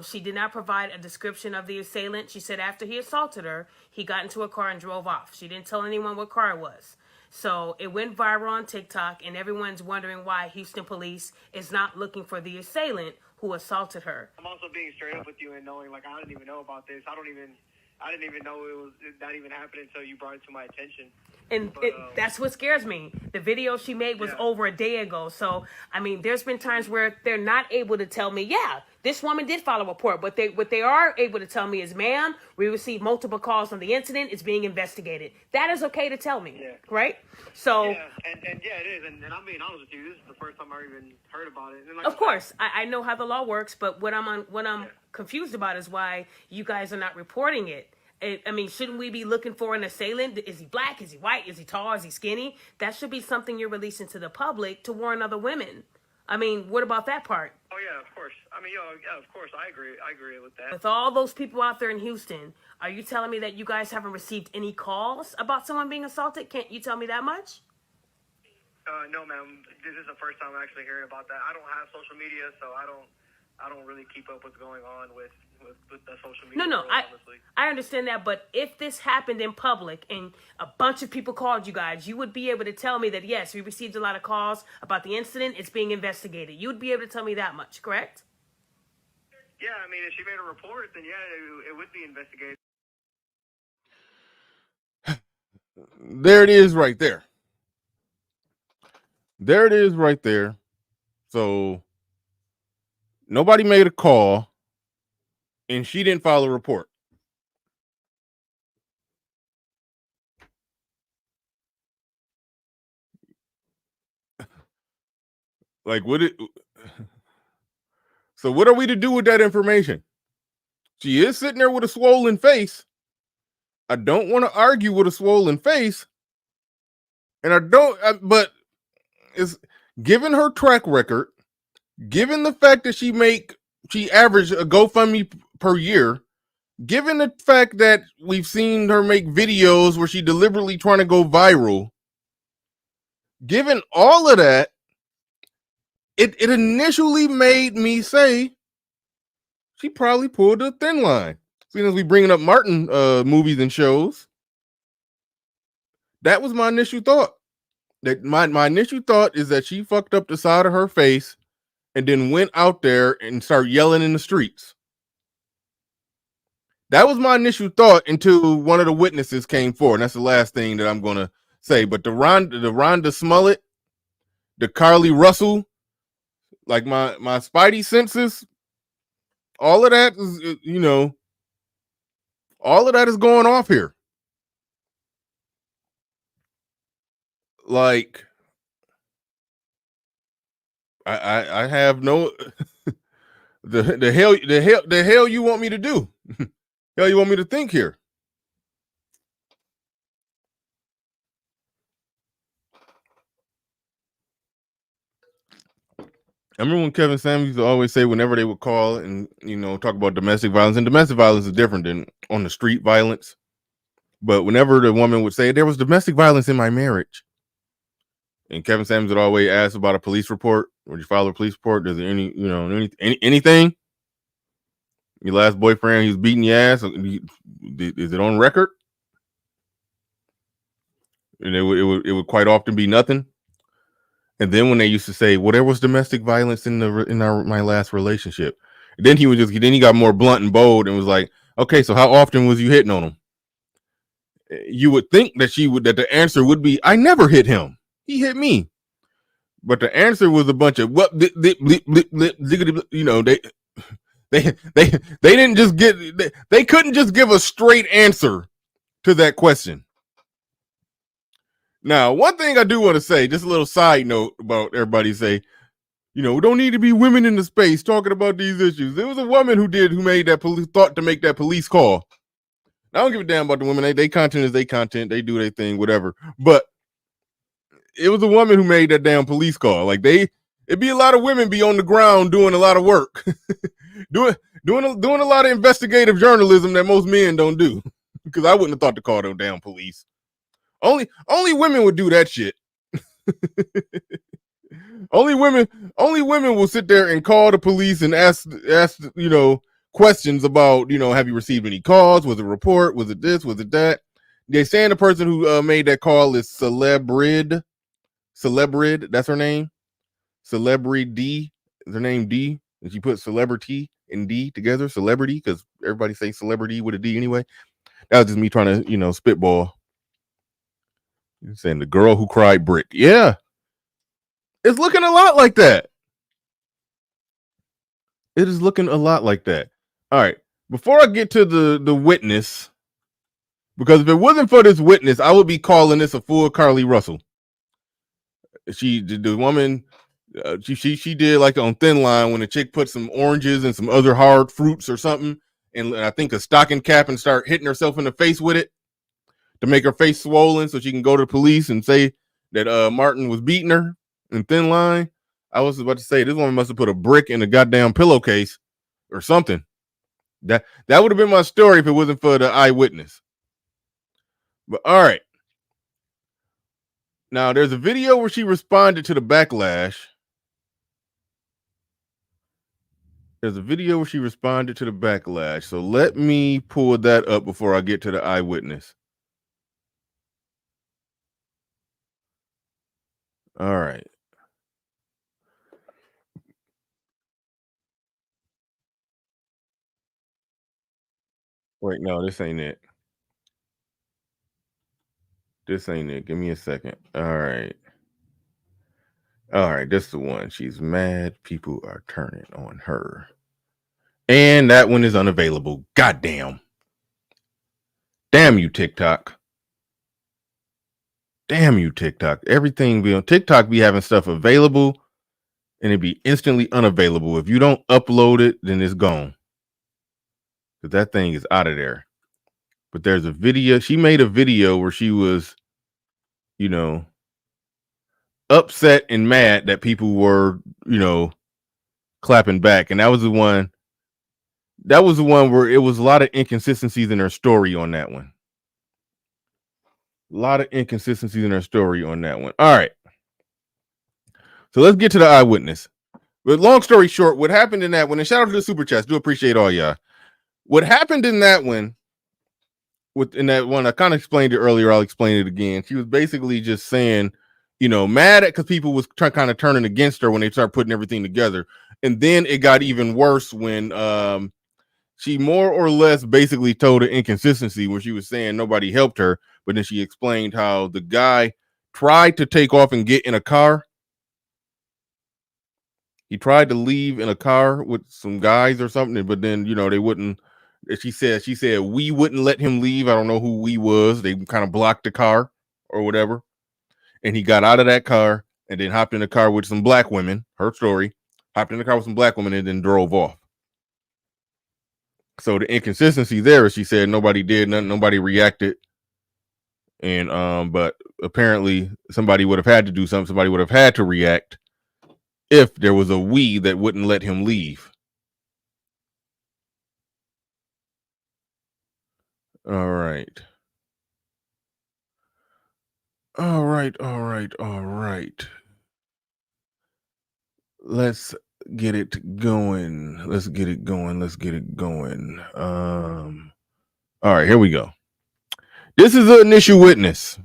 She did not provide a description of the assailant. She said after he assaulted her, he got into a car and drove off. She didn't tell anyone what car it was. So it went viral on TikTok, and everyone's wondering why Houston police is not looking for the assailant who assaulted her. I'm also being straight up with you and knowing, like, I didn't even know about this. I didn't even know that even happened until you brought it to my attention. And that's what scares me. The video she made was over a day ago. So, I mean, there's been times where they're not able to tell me, yeah, this woman did file a report. But what they are able to tell me is, ma'am, we received multiple calls on the incident. It's being investigated. That is okay to tell me, right? So, yeah, and yeah, it is. And I'm being honest with you. This is the first time I even heard about it. And like, of course, I know how the law works. But what I'm confused about is why you guys are not reporting it. I mean, shouldn't we be looking for an assailant? Is he black? Is he white? Is he tall? Is he skinny? That should be something you're releasing to the public to warn other women. I mean, what about that part? Oh, yeah, of course. I mean, yeah, of course. I agree with that. With all those people out there in Houston, are you telling me that you guys haven't received any calls about someone being assaulted? Can't you tell me that much? No, ma'am. This is the first time I'm actually hearing about that. I don't have social media, so I don't really keep up what's going on with the social media. No, world, I understand that, but if this happened in public and a bunch of people called you guys, you would be able to tell me that, yes, we received a lot of calls about the incident, it's being investigated. You would be able to tell me that much, correct? Yeah, I mean, if she made a report, then yeah, it would be investigated. There it is right there. There it is right there. So nobody made a call, and she didn't file a report. Like, so what are we to do with that information? She is sitting there with a swollen face. I don't want to argue with a swollen face, And I don't, but it's given her track record, given the fact that she averaged a GoFundMe per year, given the fact that we've seen her make videos where she deliberately trying to go viral, given all of that, it initially made me say she probably pulled a thin line. Seeing as we bringing up Martin movies and shows, that was my initial thought. That my initial thought is that she fucked up the side of her face and then went out there and started yelling in the streets. That was my initial thought until one of the witnesses came forward. And that's the last thing that I'm going to say. But the Rhonda Smollett, the Carly Russell, like my spidey senses, all of that is, all of that is going off here. Like, I have no the hell you want me to do? Hell you want me to think here? I remember when Kevin Samuels used to always say whenever they would call and talk about domestic violence, and domestic violence is different than on the street violence. But whenever the woman would say there was domestic violence in my marriage, and Kevin Samuels would always ask about a police report. Would you file a police report? Does there anything? Your last boyfriend, he was beating your ass. Is it on record? And it would quite often be nothing. And then when they used to say, well, there was domestic violence in my last relationship. And then he got more blunt and bold and was like, okay, so how often was you hitting on him? You would think that that the answer would be, I never hit him. He hit me. But the answer was a bunch of what they didn't just they couldn't just give a straight answer to that question. Now, one thing I do want to say, just a little side note about everybody say, we don't need to be women in the space talking about these issues. There was a woman who made that thought to make that police call. I don't give a damn about the women. They content is their content. They do their thing, whatever. But it was a woman who made that damn police call. Like it'd be a lot of women be on the ground doing a lot of work, doing a lot of investigative journalism that most men don't do. Because I wouldn't have thought to call them damn police. Only women would do that shit. Only women will sit there and call the police and ask questions about, have you received any calls? Was it a report? Was it this? Was it that? They're saying the person who made that call is Celebrid. That's her name. Celebrity D is her name, D. And she put celebrity and D together, celebrity, because everybody say celebrity with a D anyway. That was just me trying to, spitball. You're saying the girl who cried brick. Yeah. It's looking a lot like that. It is looking a lot like that. All right. Before I get to the witness, because if it wasn't for this witness, I would be calling this a full Carly Russell. The woman, she did like on Thin Line when the chick put some oranges and some other hard fruits or something, and I think a stocking cap and start hitting herself in the face with it to make her face swollen so she can go to the police and say that Martin was beating her in Thin Line. I was about to say this woman must have put a brick in a goddamn pillowcase or something. That would have been my story if it wasn't for the eyewitness. But all right. Now, there's a video where she responded to the backlash. So let me pull that up before I get to the eyewitness. All right. Wait, no, this ain't it. Give me a second. All right, this is the one. She's mad people are turning on her. And that one is unavailable. Goddamn. Damn you, TikTok. Everything be on TikTok be having stuff available and it'd be instantly unavailable. If you don't upload it, then it's gone. Because that thing is out of there. But there's a video. She made a video where she was, upset and mad that people were, clapping back. And that was the one where it was a lot of inconsistencies in her story on that one. A lot of inconsistencies in her story on that one. All right. So let's get to the eyewitness. But long story short, what happened in that one, and shout out to the super chats, do appreciate all y'all. What happened in that one, I kind of explained it earlier, I'll explain it again. She was basically just saying, mad at because people was kind of turning against her when they started putting everything together. And then it got even worse when she more or less basically told an inconsistency where she was saying nobody helped her, but then she explained how the guy tried to take off and get in a car. He tried to leave in a car with some guys or something, but then, they wouldn't. She said we wouldn't let him leave. I don't know who we was. They kind of blocked the car or whatever. And he got out of that car and then hopped in the car with some black women. Her story. Hopped in the car with some black women and then drove off. So the inconsistency there is she said nobody did nothing, nobody reacted. And but apparently somebody would have had to do something, somebody would have had to react if there was a we that wouldn't let him leave. All right. Let's get it going. All right, here we go. This is the initial witness.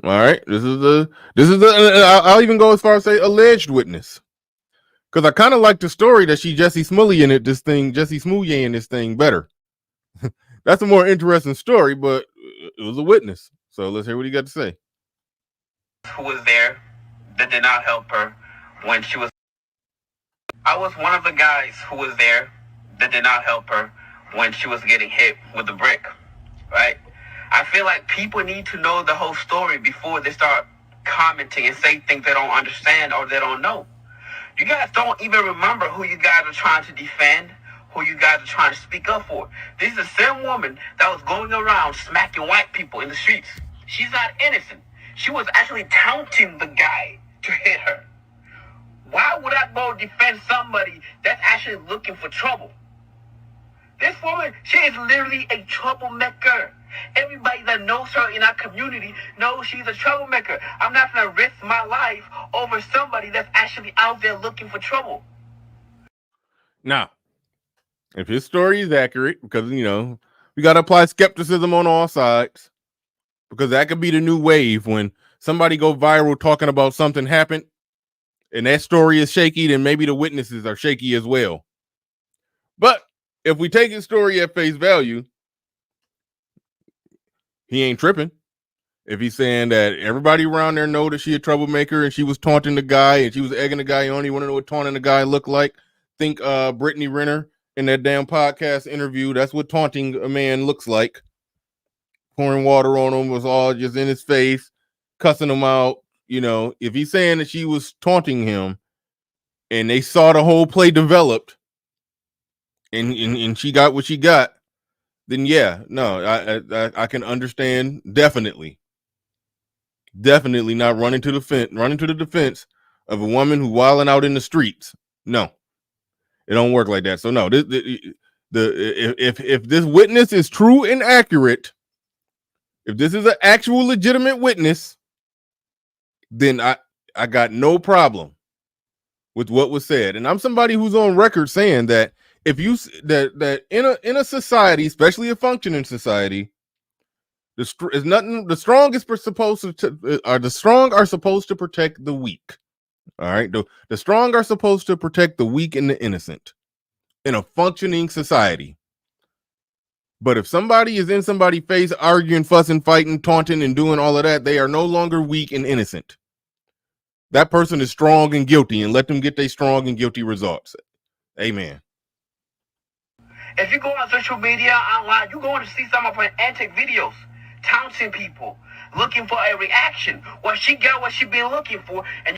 All right, this is the I'll even go as far as say alleged witness. Because I kind of like the story that Jesse Smollett in this thing better. That's a more interesting story, but it was a witness. So let's hear what he got to say. Who was there that did not help her when she was... I was one of the guys who was there that did not help her when she was getting hit with the brick, right? I feel like people need to know the whole story before they start commenting and say things they don't understand or they don't know. You guys don't even remember who you guys are trying to defend, who you guys are trying to speak up for. This is the same woman that was going around smacking white people in the streets. She's not innocent. She was actually taunting the guy to hit her. Why would I go defend somebody that's actually looking for trouble? This woman, she is literally a troublemaker. Everybody that knows her in our community knows she's a troublemaker. I'm not going to risk my life over somebody that's actually out there looking for trouble. Now, if his story is accurate, because, we got to apply skepticism on all sides, because that could be the new wave when somebody go viral talking about something happened and that story is shaky, then maybe the witnesses are shaky as well. But if we take his story at face value, he ain't tripping. If he's saying that everybody around there know that she a troublemaker and she was taunting the guy and she was egging the guy on, you want to know what taunting the guy looked like? Think Brittany Renner in that damn podcast interview. That's what taunting a man looks like. Pouring water on him, was all just in his face, cussing him out. If he's saying that she was taunting him and they saw the whole play developed and she got what she got, then yeah, no, I can understand definitely not running to the defense of a woman who wilding out in the streets. No, it don't work like that. So no, if this witness is true and accurate, if this is an actual legitimate witness, then I got no problem with what was said. And I'm somebody who's on record saying that if you that in a society, especially a functioning society, the strong are supposed to protect the weak. All right, the strong are supposed to protect the weak and the innocent in a functioning society. But if somebody is in somebody's face arguing, fussing, fighting, taunting, and doing all of that, they are no longer weak and innocent. That person is strong and guilty, and let them get their strong and guilty results. Amen. If you go on social media, online, you're going to see some of her antic videos, taunting people, looking for a reaction. Well, she got what she been looking for. And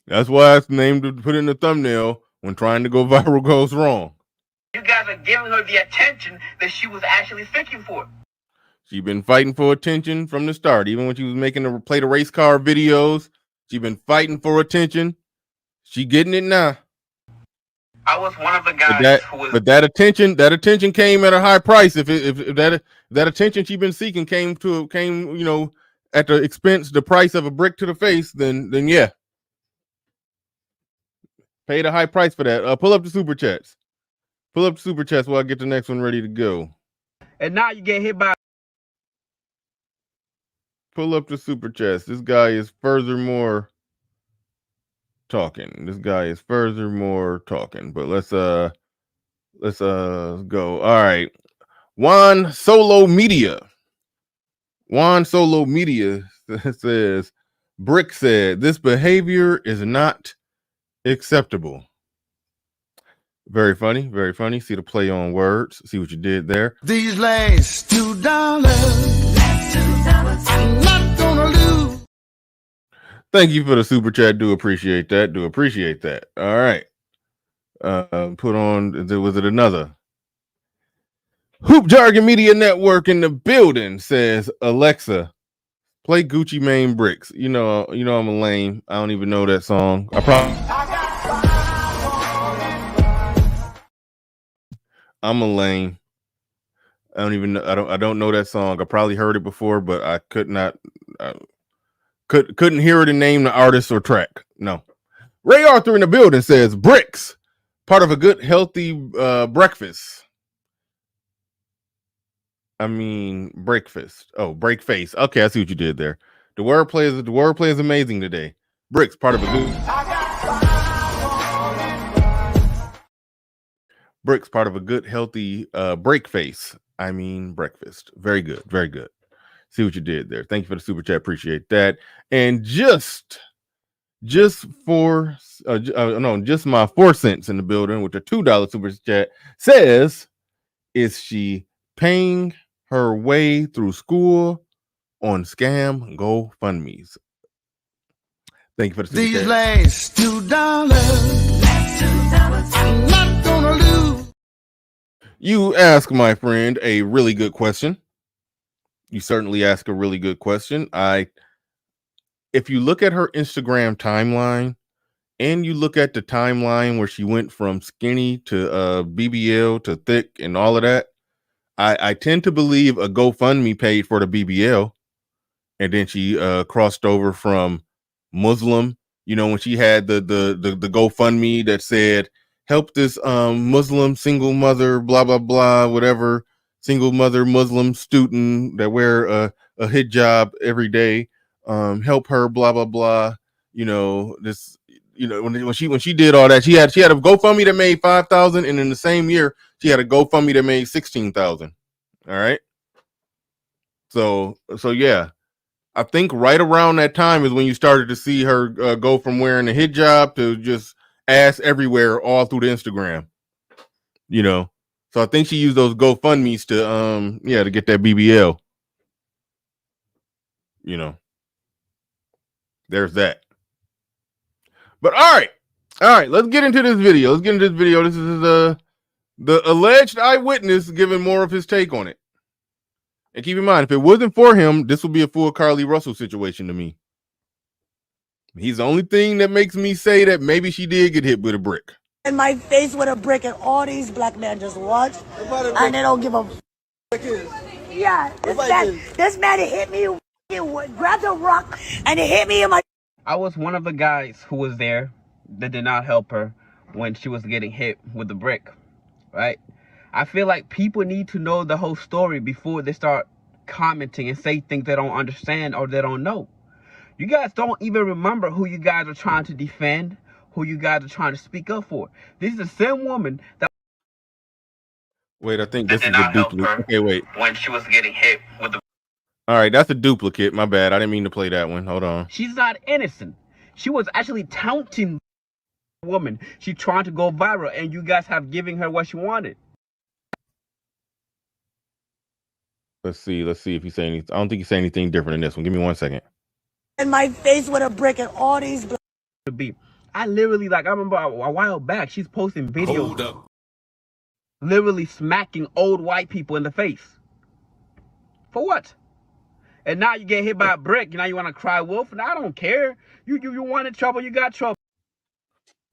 that's why it's named to put in the thumbnail when trying to go viral goes wrong. You guys are giving her the attention that she was actually seeking for. She's been fighting for attention from the start, even when she was making the play the race car videos. She been fighting for attention. She getting it now. I was one of the guys who was. But that attention came at a high price. If that attention she been seeking came, at the expense, the price of a brick to the face, then yeah, paid a high price for that. Pull up the super chats. Pull up the super chats while I get the next one ready to go. And now you get hit by. Pull up the super chats. This guy is furthermore talking. But let's go. All right. Juan Solo Media says, Brick said, this behavior is not acceptable. Very funny. See the play on words. See what you did there. These last $2, I'm not gonna lose. Thank you for the super chat. Do appreciate that. All right. Put on, was it another? Hoop Jargon Media Network in the building says, Alexa, play Gucci Mane Bricks. You know I'm a lame. I don't even know that song. I'm a lame. I don't know that song. I probably heard it before, but I couldn't hear it and name the artist or track. No. Ray Arthur in the building says, Bricks, part of a good, healthy breakfast. Breakfast. Oh, break face. Okay, I see what you did there. The wordplay is amazing today. Bricks, part of a good, healthy break face. Breakfast. Very good. See what you did there. Thank you for the super chat. Appreciate that. And just my 4 cents in the building with the $2 super chat says, is she paying her way through school on scam GoFundMes? Thank you for the super These chat. last $2, I'm not gonna lose. You ask, my friend, a really good question. You certainly ask a really good question. If you look at her Instagram timeline and you look at the timeline where she went from skinny to BBL to thick and all of that, I tend to believe a GoFundMe paid for the BBL, and then she crossed over from Muslim. When she had the GoFundMe that said, help this Muslim single mother, blah blah blah, whatever, single mother Muslim student that wear a hijab every day, help her, blah blah blah. When she did all that, she had a GoFundMe that made 5,000, and in the same year she had a GoFundMe that made 16,000. All right. So yeah, I think right around that time is when you started to see her go from wearing a hijab to just ass everywhere all through the Instagram. So I think she used those GoFundMes to get that BBL. There's that. But all right, let's get into this video. This is the alleged eyewitness giving more of his take on it. And keep in mind, if it wasn't for him, this would be a full Carly Russell situation to me. He's the only thing that makes me say that maybe she did get hit with a brick. In my face with a brick, and all these black men just watch, and they don't give a. Yeah, this man hit me, grabbed a rock, and it hit me in my. I was one of the guys who was there that did not help her when she was getting hit with the brick, right? I feel like people need to know the whole story before they start commenting and say things they don't understand or they don't know. You guys don't even remember who you guys are trying to defend, who you guys are trying to speak up for. This is the same woman that... Wait, I think this is a duplicate. Okay, wait. When she was getting hit with the... All right, that's a duplicate. My bad. I didn't mean to play that one. Hold on. She's not innocent. She was actually taunting the woman. She's trying to go viral, and you guys have given her what she wanted. Let's see if you say anything. I don't think you say anything different in this one. Give me 1 second. In my face with a brick, and all these. I literally, I remember a while back, she's posting videos literally smacking old white people in the face. For what? And now you get hit by a brick. Now you want to cry wolf. And I don't care. You wanted trouble. You got trouble.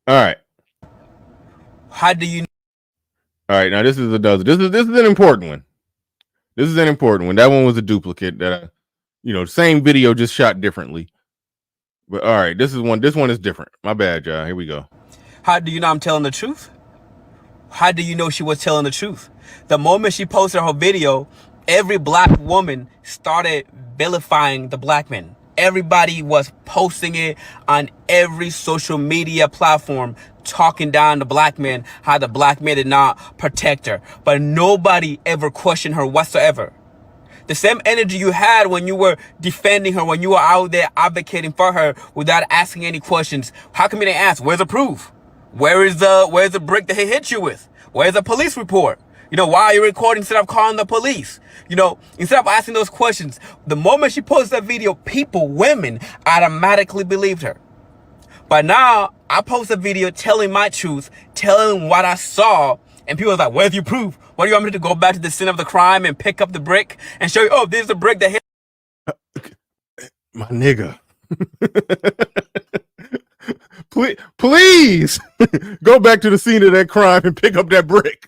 All right. How do you? All right. Now this is an important one. This is an important one. That one was a duplicate. That same video just shot differently. But all right, this one is different. My bad, y'all. Here we go. How do you know I'm telling the truth? How do you know she was telling the truth? The moment she posted her video, every black woman started vilifying the black men. Everybody was posting it on every social media platform, talking down the black men, how the black men did not protect her. But nobody ever questioned her whatsoever. The same energy you had when you were defending her, when you were out there advocating for her without asking any questions. How come you didn't ask? Where's the proof? Where's the brick that he hit you with? Where's the police report? Why are you recording instead of calling the police? Instead of asking those questions, the moment she posted that video, women automatically believed her. But now I post a video telling my truth, telling what I saw, and people are like, where's your proof? What do you want me to go back to the scene of the crime and pick up the brick and show you, oh, this is the brick that hit my nigga. Please go back to the scene of that crime and pick up that brick.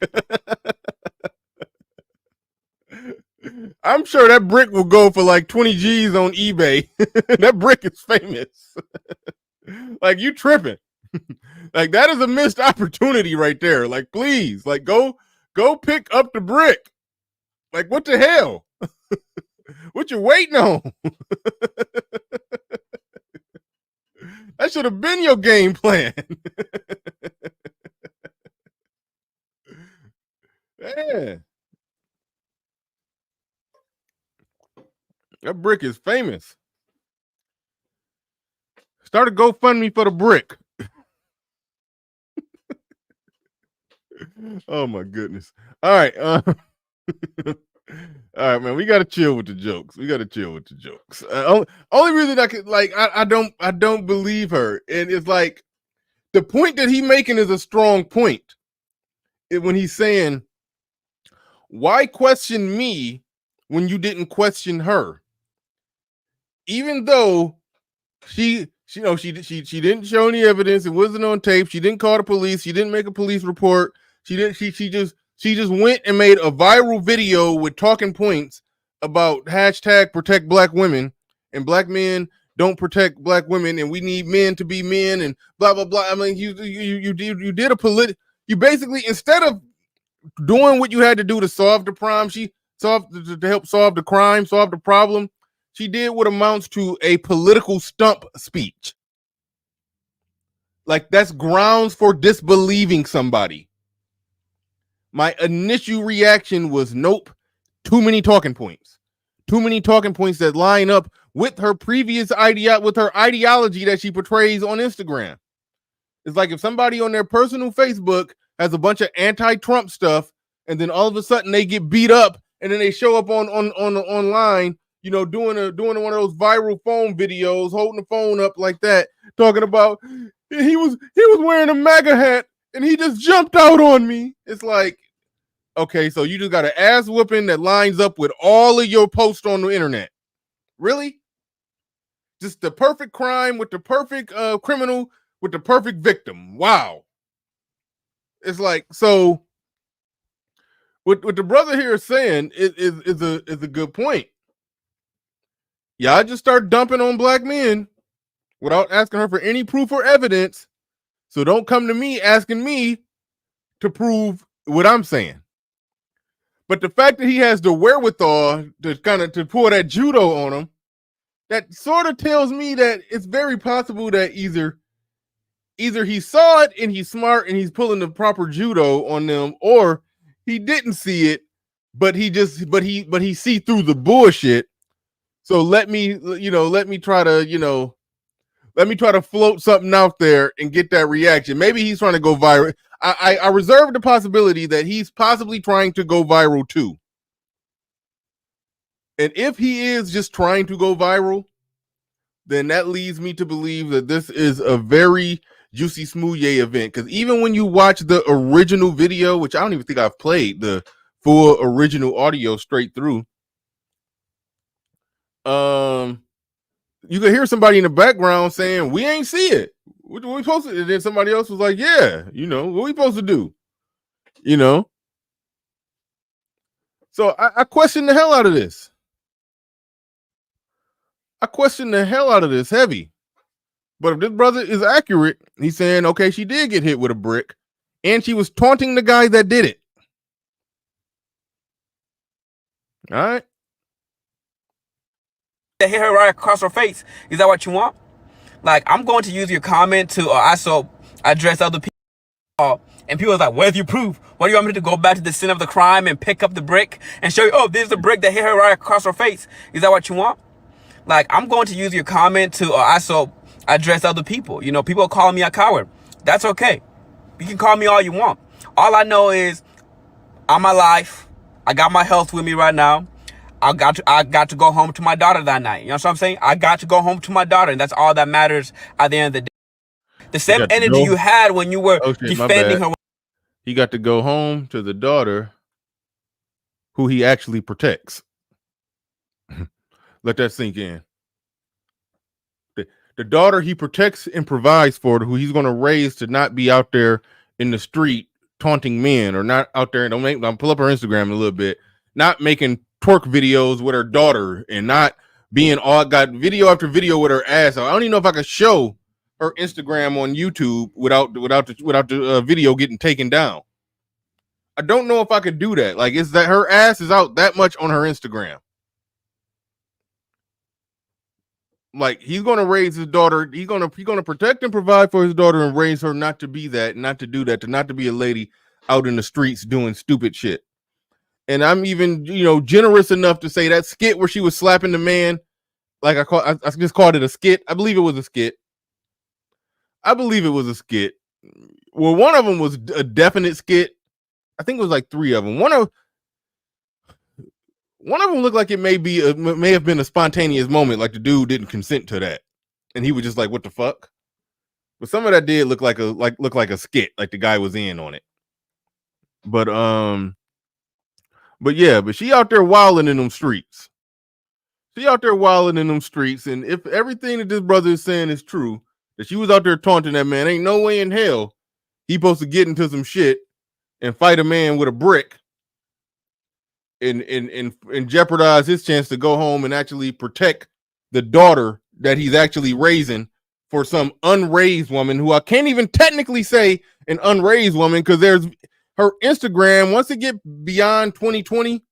I'm sure that brick will go for like 20 G's on eBay. That brick is famous. Like, you tripping. Like, that is a missed opportunity right there. Like, please, like, go pick up the brick. Like, what the hell? What you waiting on? That should have been your game plan. Yeah. That brick is famous. Start a GoFundMe for the brick. Oh my goodness. All right. All right, man. We gotta chill with the jokes. Only reason I could I don't believe her. And it's like the point that he's making is a strong point. When he's saying, why question me when you didn't question her? Even though she didn't show any evidence, it wasn't on tape, she didn't call the police, she didn't make a police report, she just went and made a viral video with talking points about hashtag protect black women and black men don't protect black women and we need men to be men and blah blah blah. I mean, you did you basically, instead of doing what you had to do to solve the crime, to help solve the crime, solve the problem, she did what amounts to a political stump speech. Like, that's grounds for disbelieving somebody. My initial reaction was, nope, too many talking points. Too many talking points that line up with her previous ideology that she portrays on Instagram. It's like if somebody on their personal Facebook has a bunch of anti-Trump stuff, and then all of a sudden they get beat up, and then they show up on online, doing one of those viral phone videos, holding the phone up like that, talking about he was wearing a MAGA hat and he just jumped out on me. It's like, okay, so you just got an ass whooping that lines up with all of your posts on the internet. Really? Just the perfect crime with the perfect criminal with the perfect victim. Wow. It's like, so what the brother here is saying is a good point. Y'all just start dumping on black men without asking her for any proof or evidence. So don't come to me asking me to prove what I'm saying. But the fact that he has the wherewithal to pull that judo on him, that sort of tells me that it's very possible that either he saw it and he's smart and he's pulling the proper judo on them, or he didn't see it, but he see through the bullshit. So let me try to float something out there and get that reaction. Maybe he's trying to go viral. I reserve the possibility that he's possibly trying to go viral too. And if he is just trying to go viral, then that leads me to believe that this is a very Juicy Smoothie event. Because even when you watch the original video, which I don't even think I've played the full original audio straight through, you could hear somebody in the background saying, "We ain't see it. What we supposed to?" And then somebody else was like, "Yeah, what we supposed to do?" So I question the hell out of this. I question the hell out of this heavy. But if this brother is accurate, he's saying, okay, she did get hit with a brick, and she was taunting the guy that did it. All right. They hit her right across her face. Is that what you want? Like, I'm going to use your comment to also address other people. And people are like, where's your proof? What do you want me to go back to the scene of the crime and pick up the brick and show you, oh, this is the brick that hit her right across her face? Is that what you want? Like, I'm going to use your comment to also address other people. People calling me a coward. That's okay. You can call me all you want. All I know is I'm alive. I got my health with me right now. I got to go home to my daughter that night. You know what I'm saying? I got to go home to my daughter, and that's all that matters at the end of the day. The same energy you had when you were defending her. He got to go home to the daughter who he actually protects. Let that sink in. The daughter he protects and provides for, who he's going to raise to not be out there in the street taunting men, or not out there. I'll pull up her Instagram in a little bit. Not making twerk videos with her daughter, and not being got video after video with her ass. I don't even know if I could show her Instagram on YouTube without the video getting taken down. I don't know if I could do that. Like, it's that her ass is out that much on her Instagram. Like, he's going to raise his daughter. He's going to protect and provide for his daughter and raise her not to be that, not to do that, to not to be a lady out in the streets doing stupid shit. And I'm even, generous enough to say that skit where she was slapping the man, like I just called it a skit. I believe it was a skit. Well, one of them was a definite skit. I think it was like 3 of them. One of them looked like it may have been a spontaneous moment, like the dude didn't consent to that, and he was just like, "What the fuck?" But some of that did look like a skit, like the guy was in on it. But she out there wilding in them streets. And if everything that this brother is saying is true, that she was out there taunting that man, ain't no way in hell he supposed to get into some shit and fight a man with a brick and jeopardize his chance to go home and actually protect the daughter that he's actually raising for some unraised woman, who I can't even technically say an unraised woman, because there's her Instagram, once it get beyond 2020,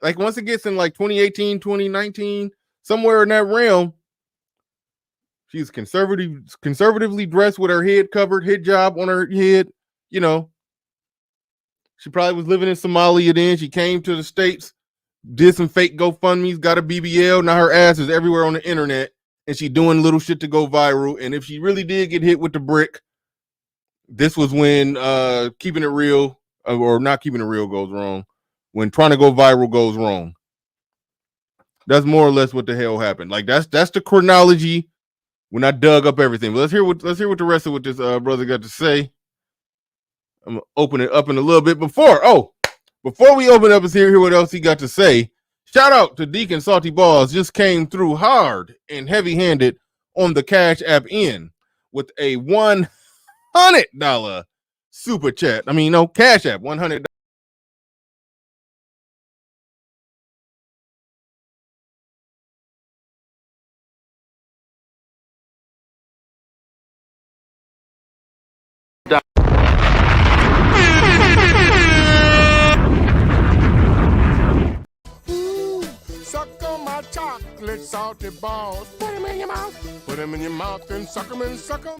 like once it gets in like 2018, 2019, somewhere in that realm, she's conservatively dressed with her head covered, hijab on her head. She probably was living in Somalia then. She came to the States, did some fake GoFundMes, got a BBL. Now her ass is everywhere on the internet, and she doing little shit to go viral. And if she really did get hit with the brick, this was when keeping it real or not keeping it real goes wrong. When trying to go viral goes wrong. That's more or less what the hell happened. Like, that's the chronology when I dug up everything. But let's hear what the rest of what this brother got to say. I'm gonna open it up in a little bit. Before we open up and hear what else he got to say, shout out to Deacon Salty Balls. Just came through hard and heavy-handed on the Cash App in with a $100 super chat. Cash App, $100. Suck on my chocolate salty balls. Put them in your mouth. Put them in your mouth and suck them and suck them.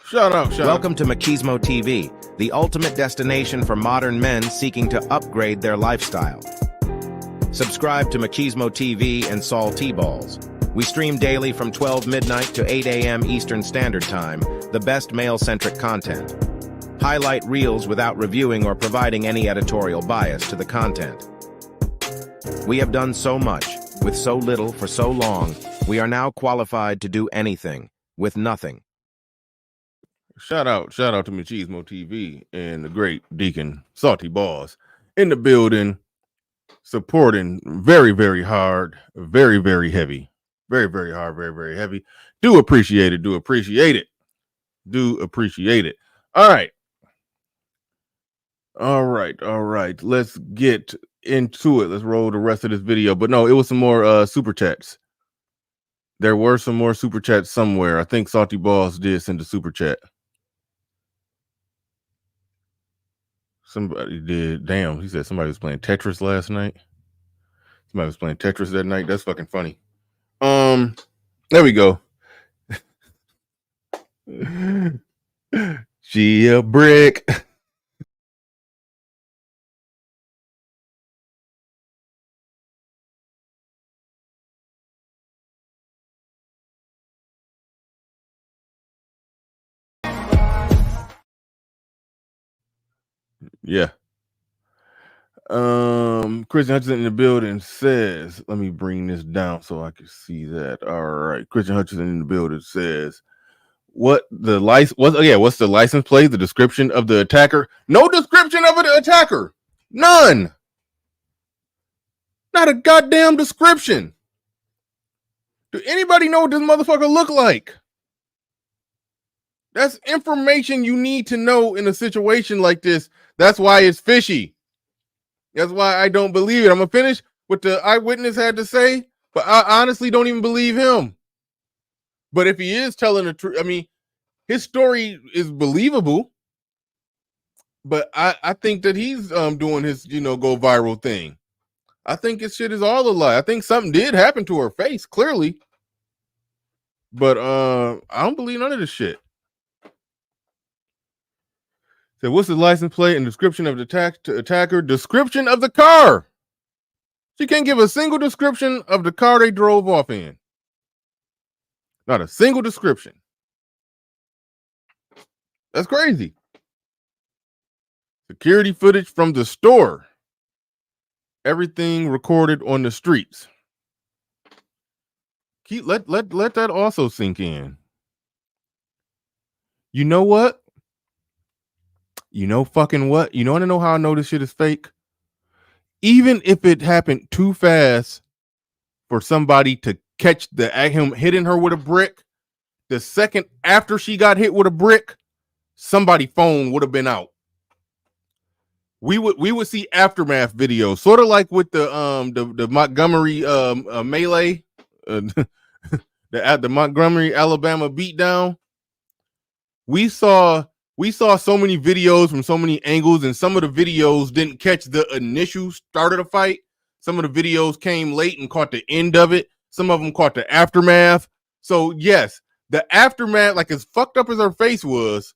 Shout out. Welcome to Machismo TV, the ultimate destination for modern men seeking to upgrade their lifestyle. Subscribe to Machismo TV and Saul T-Balls. We stream daily from 12 midnight to 8 a.m. Eastern Standard Time, the best male-centric content. Highlight reels without reviewing or providing any editorial bias to the content. We have done so much, with so little for so long, we are now qualified to do anything, with nothing. Shout out to Machismo TV and the great Deacon Salty Balls in the building. supporting very, very hard, very, very heavy, very, very hard, very, very heavy. Do appreciate it. Do appreciate it. Do appreciate it. All right. All right. All right. Let's get into it. Let's roll the rest of this video. But no, it was some more super chats. There were some more super chats somewhere. I think Salty Balls did send a super chat. Somebody did. Damn, he said somebody was playing Tetris last night. Somebody was playing Tetris that night. That's fucking funny. There we go. She a brick. Yeah. Christian Hutchinson in the building says, let me bring this down so I can see that. All right. Christian Hutchinson in the building says, what's the license plate, the description of the attacker? No description of the attacker. None. Not a goddamn description. Do anybody know what this motherfucker look like? That's information you need to know in a situation like this. That's why it's fishy. That's why I don't believe it. I'm going to finish what the eyewitness had to say, but I honestly don't even believe him. But if he is telling the truth, I mean, his story is believable, but I think that he's doing his, go viral thing. I think his shit is all a lie. I think something did happen to her face, clearly. But I don't believe none of this shit. So what's the license plate and description of the attacker? Description of the car. She can't give a single description of the car they drove off in. Not a single description. That's crazy. Security footage from the store. Everything recorded on the streets. Let that also sink in. You know what? You know fucking what? You want to know how I know this shit is fake? Even if it happened too fast for somebody to catch him hitting her with a brick, the second after she got hit with a brick, somebody's phone would have been out. We would see aftermath videos, sort of like with the Montgomery melee, the Montgomery, Alabama beatdown. We saw so many videos from so many angles, and some of the videos didn't catch the initial start of the fight. Some of the videos came late and caught the end of it. Some of them caught the aftermath. So yes, the aftermath, like as fucked up as her face was,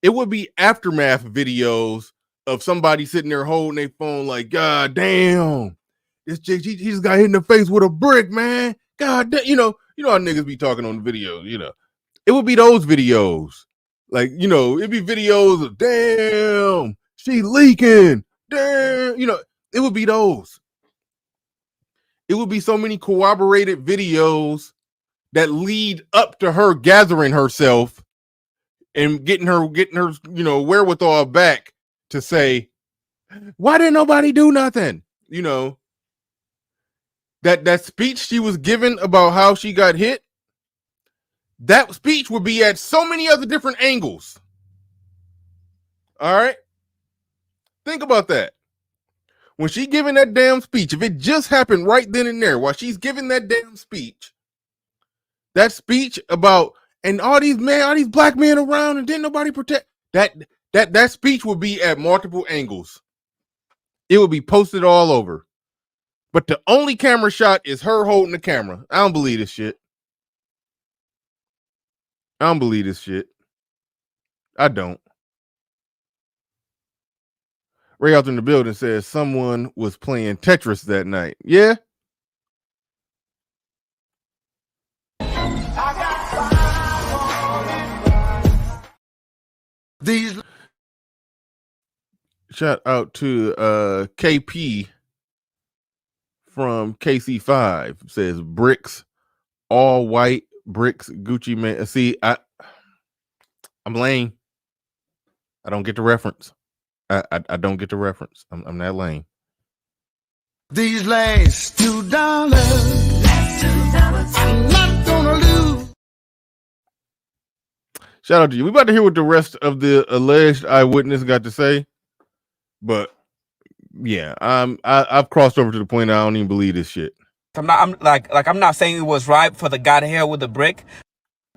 it would be aftermath videos of somebody sitting there holding their phone like, God damn, this chick, he just got hit in the face with a brick, man. God damn, you know how niggas be talking on the videos, It would be those videos. Like, it'd be videos of, damn, she leaking. Damn, it would be those. It would be so many corroborated videos that lead up to her gathering herself and getting her, wherewithal back to say, why didn't nobody do nothing? That speech she was given about how she got hit, that speech would be at so many other different angles. All right? Think about that. When she giving that damn speech, if it just happened right then and there, while she's giving that damn speech, that speech about, and all these black men around and didn't nobody protect, that speech would be at multiple angles. It would be posted all over. But the only camera shot is her holding the camera. I don't believe this shit. I don't. Ray out in the building says someone was playing Tetris that night. Yeah. Shout out to KP from KC5. Says bricks, all white bricks, Gucci man. See, I'm lame. I don't get the reference. I don't get the reference. I'm that lame. These last $2, I'm not gonna lose. Shout out to you. We about to hear what the rest of the alleged eyewitness got to say, but yeah, I've crossed over to the point I don't even believe this shit. I'm not saying it was right for the guy to hit with a brick.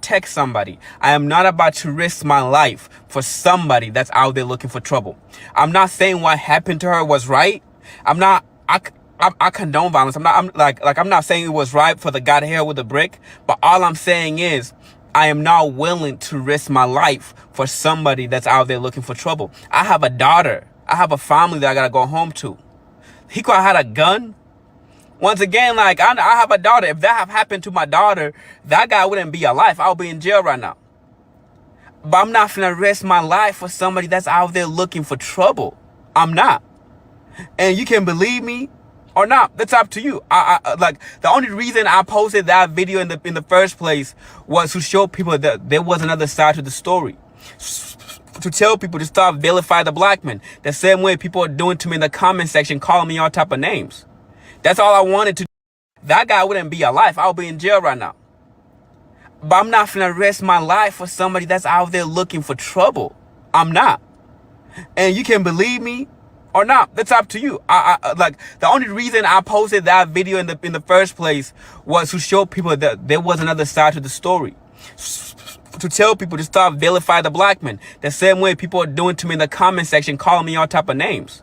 Text somebody. I am not about to risk my life for somebody that's out there looking for trouble. I'm not saying what happened to her was right. I condone violence. I'm not saying it was right for the guy to hit her with a brick, but all I'm saying is I am not willing to risk my life for somebody that's out there looking for trouble. I have a daughter. I have a family that I gotta go home to. He could have had a gun. Once again, like, I have a daughter. If that have happened to my daughter, that guy wouldn't be alive. I'll be in jail right now. But I'm not finna risk my life for somebody that's out there looking for trouble. I'm not. And you can believe me or not. That's up to you. Like, the only reason I posted that video in the first place was to show people that there was another side to the story. To tell people to stop vilify the black man. The same way people are doing to me in the comment section, calling me all type of names. That's all I wanted to do. That guy wouldn't be alive. I'll be in jail right now. But I'm not finna risk my life for somebody that's out there looking for trouble. I'm not. And you can believe me or not. That's up to you. Like, the only reason I posted that video in the first place was to show people that there was another side to the story. To tell people to stop vilify the black man. The same way people are doing to me in the comment section, calling me all type of names.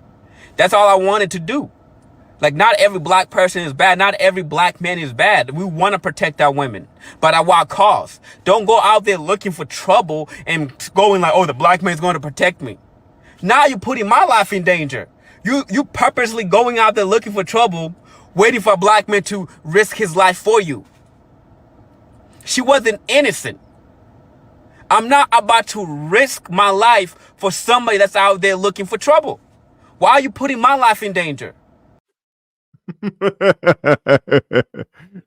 That's all I wanted to do. Like, not every black person is bad. Not every black man is bad. We want to protect our women, but at what cost? Don't go out there looking for trouble and going like, oh, the black man's going to protect me. Now you're putting my life in danger. You purposely going out there looking for trouble, waiting for a black man to risk his life for you. She wasn't innocent. I'm not about to risk my life for somebody that's out there looking for trouble. Why are you putting my life in danger?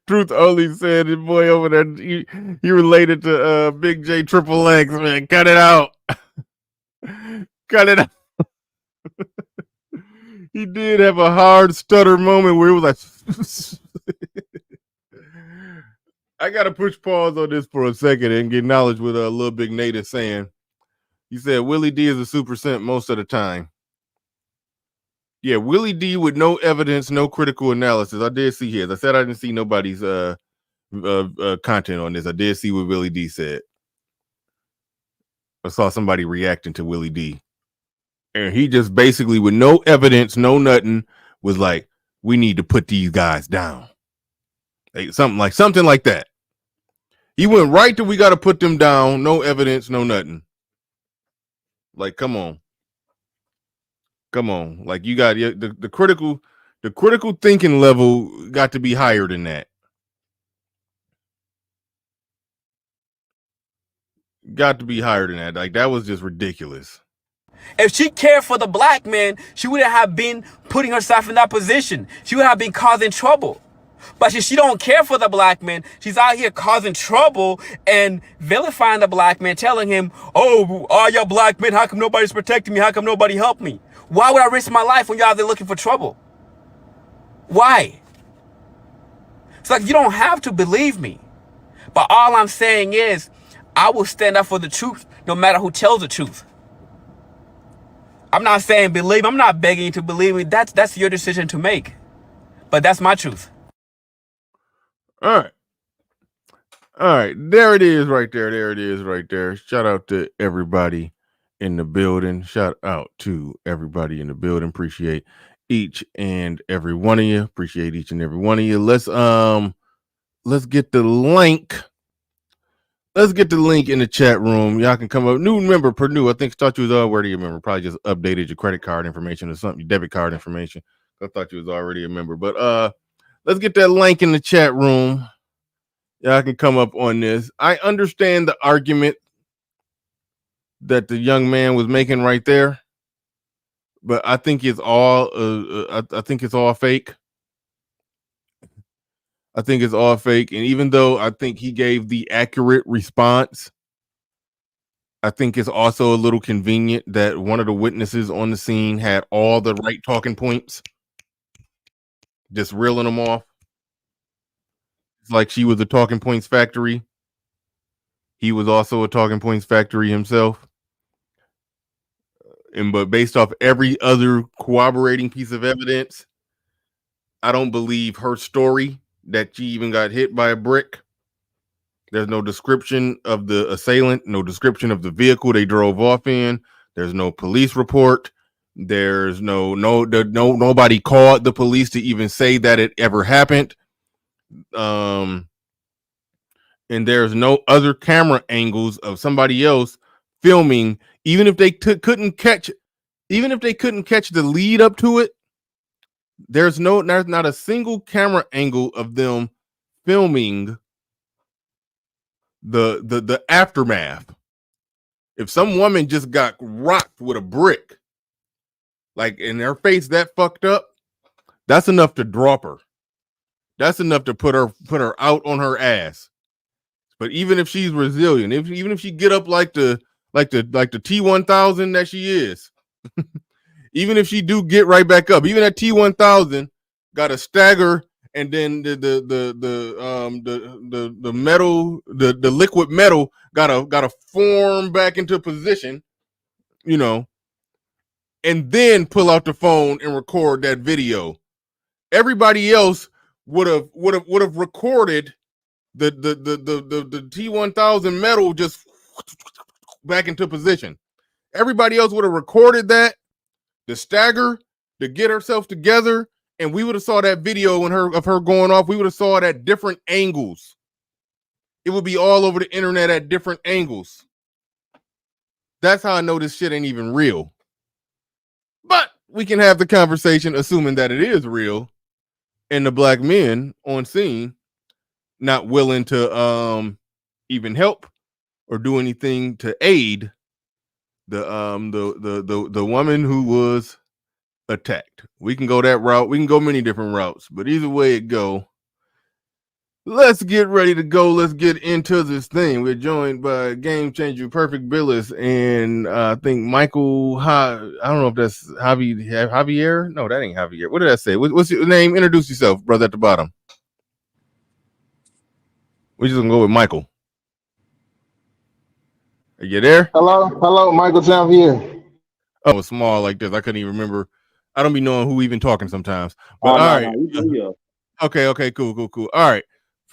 Truth only said, the boy over there, he related to Big J Triple X, man. Cut it out. Cut it out. He did have a hard stutter moment where it was like, I gotta push pause on this for a second and get knowledge with a little Big Nate is saying. He said Willie D is a super simp most of the time. Yeah, Willie D with no evidence, no critical analysis. I did see his. I said I didn't see nobody's content on this. I did see what Willie D said. I saw somebody reacting to Willie D. And he just basically, with no evidence, no nothing, was like, we need to put these guys down. Like, something like that. He went right to, we got to put them down. No evidence, no nothing. Like, come on. Come on. Like, you got the critical thinking level got to be higher than that. Got to be higher than that. Like, that was just ridiculous. If she cared for the black man, she wouldn't have been putting herself in that position. She would have been causing trouble. But she don't care for the black man. She's out here causing trouble and vilifying the black man, telling him, oh, all y'all black men, how come nobody's protecting me? How come nobody helped me? Why would I risk my life when y'all out there looking for trouble? Why? It's like, you don't have to believe me. But all I'm saying is, I will stand up for the truth no matter who tells the truth. I'm not saying believe. I'm not begging you to believe me. That's your decision to make. But that's my truth. All right. There it is right there. Shout out to everybody in the building. Appreciate each and every one of you. Let's get the link. Let's get the link in the chat room. Y'all can come up. New member, Purdue. I thought you was already a member. Probably just updated your credit card information or something, your debit card information. I thought you was already a member. But let's get that link in the chat room. Y'all can come up on this. I understand the argument that the young man was making right there, but I think it's all I think it's all fake. I think it's all fake. And even though I think he gave the accurate response, I think it's also a little convenient that one of the witnesses on the scene had all the right talking points. just reeling them off. It's like she was a talking points factory. He was also a talking points factory himself. But based off every other corroborating piece of evidence, I don't believe her story that she even got hit by a brick. There's no description of the assailant, no description of the vehicle they drove off in. There's no police report. There's nobody called the police to even say that it ever happened. And there's no other camera angles of somebody else filming, even if they couldn't catch the lead up to it. There's not a single camera angle of them filming the aftermath. If some woman just got rocked with a brick, like in her face that fucked up, that's enough to drop her. That's enough to put her out on her ass. But even if she's resilient, even if she get up like the T-1000 that she is, even if she do get right back up, even that T-1000 got a stagger, and then the metal, the liquid metal got to form back into position, and then pull out the phone and record that video. Everybody else would have recorded the T-1000 metal just back into position. Everybody else would have recorded that, the stagger, to get herself together, and we would have saw that video of her going off. We would have saw it at different angles. It would be all over the internet at different angles. That's how I know this shit ain't even real. But we can have the conversation assuming that it is real, and the black men on scene not willing to even help or do anything to aid the woman who was attacked. We can go that route. We can go many different routes, but either way it go, let's get ready to go. Let's get into this thing. We're joined by Game Changer Perfect Billis and I think Michael. I don't know if that's Javier. No, that ain't Javier. What did I say? What's your name? Introduce yourself, brother, at the bottom. We're just gonna go with Michael. Are you there? Hello, Michael Javier. Oh, it's small like this. I couldn't even remember. I don't be knowing who even talking sometimes. But all right. Okay, cool. All right.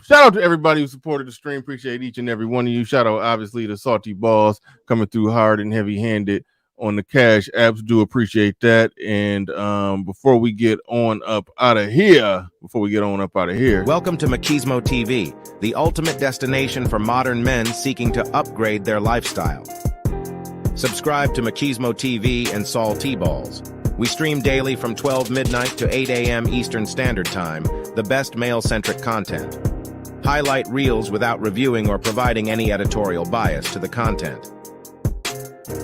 Shout out to everybody who supported the stream. Appreciate each and every one of you. Shout out, obviously, to Salty Balls coming through hard and heavy-handed on the cash apps. Do appreciate that. And before we get on up out of here, welcome to Machismo TV, the ultimate destination for modern men seeking to upgrade their lifestyle. Subscribe to Machismo TV and Saul T-Balls. We stream daily from 12 midnight to 8 a.m. Eastern Standard Time, the best male-centric content. Highlight reels without reviewing or providing any editorial bias to the content.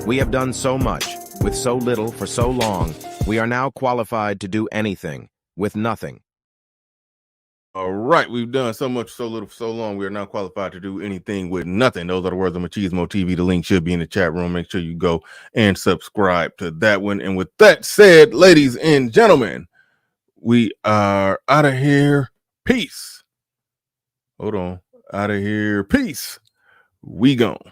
We have done so much, with so little for so long, we are now qualified to do anything, with nothing. All right, we've done so much, so little, for so long. We are now qualified to do anything with nothing. Those are the words of Machismo TV. The link should be in the chat room. Make sure you go and subscribe to that one. And with that said, ladies and gentlemen, we are out of here. Peace. Hold on. Out of here. Peace. We gone.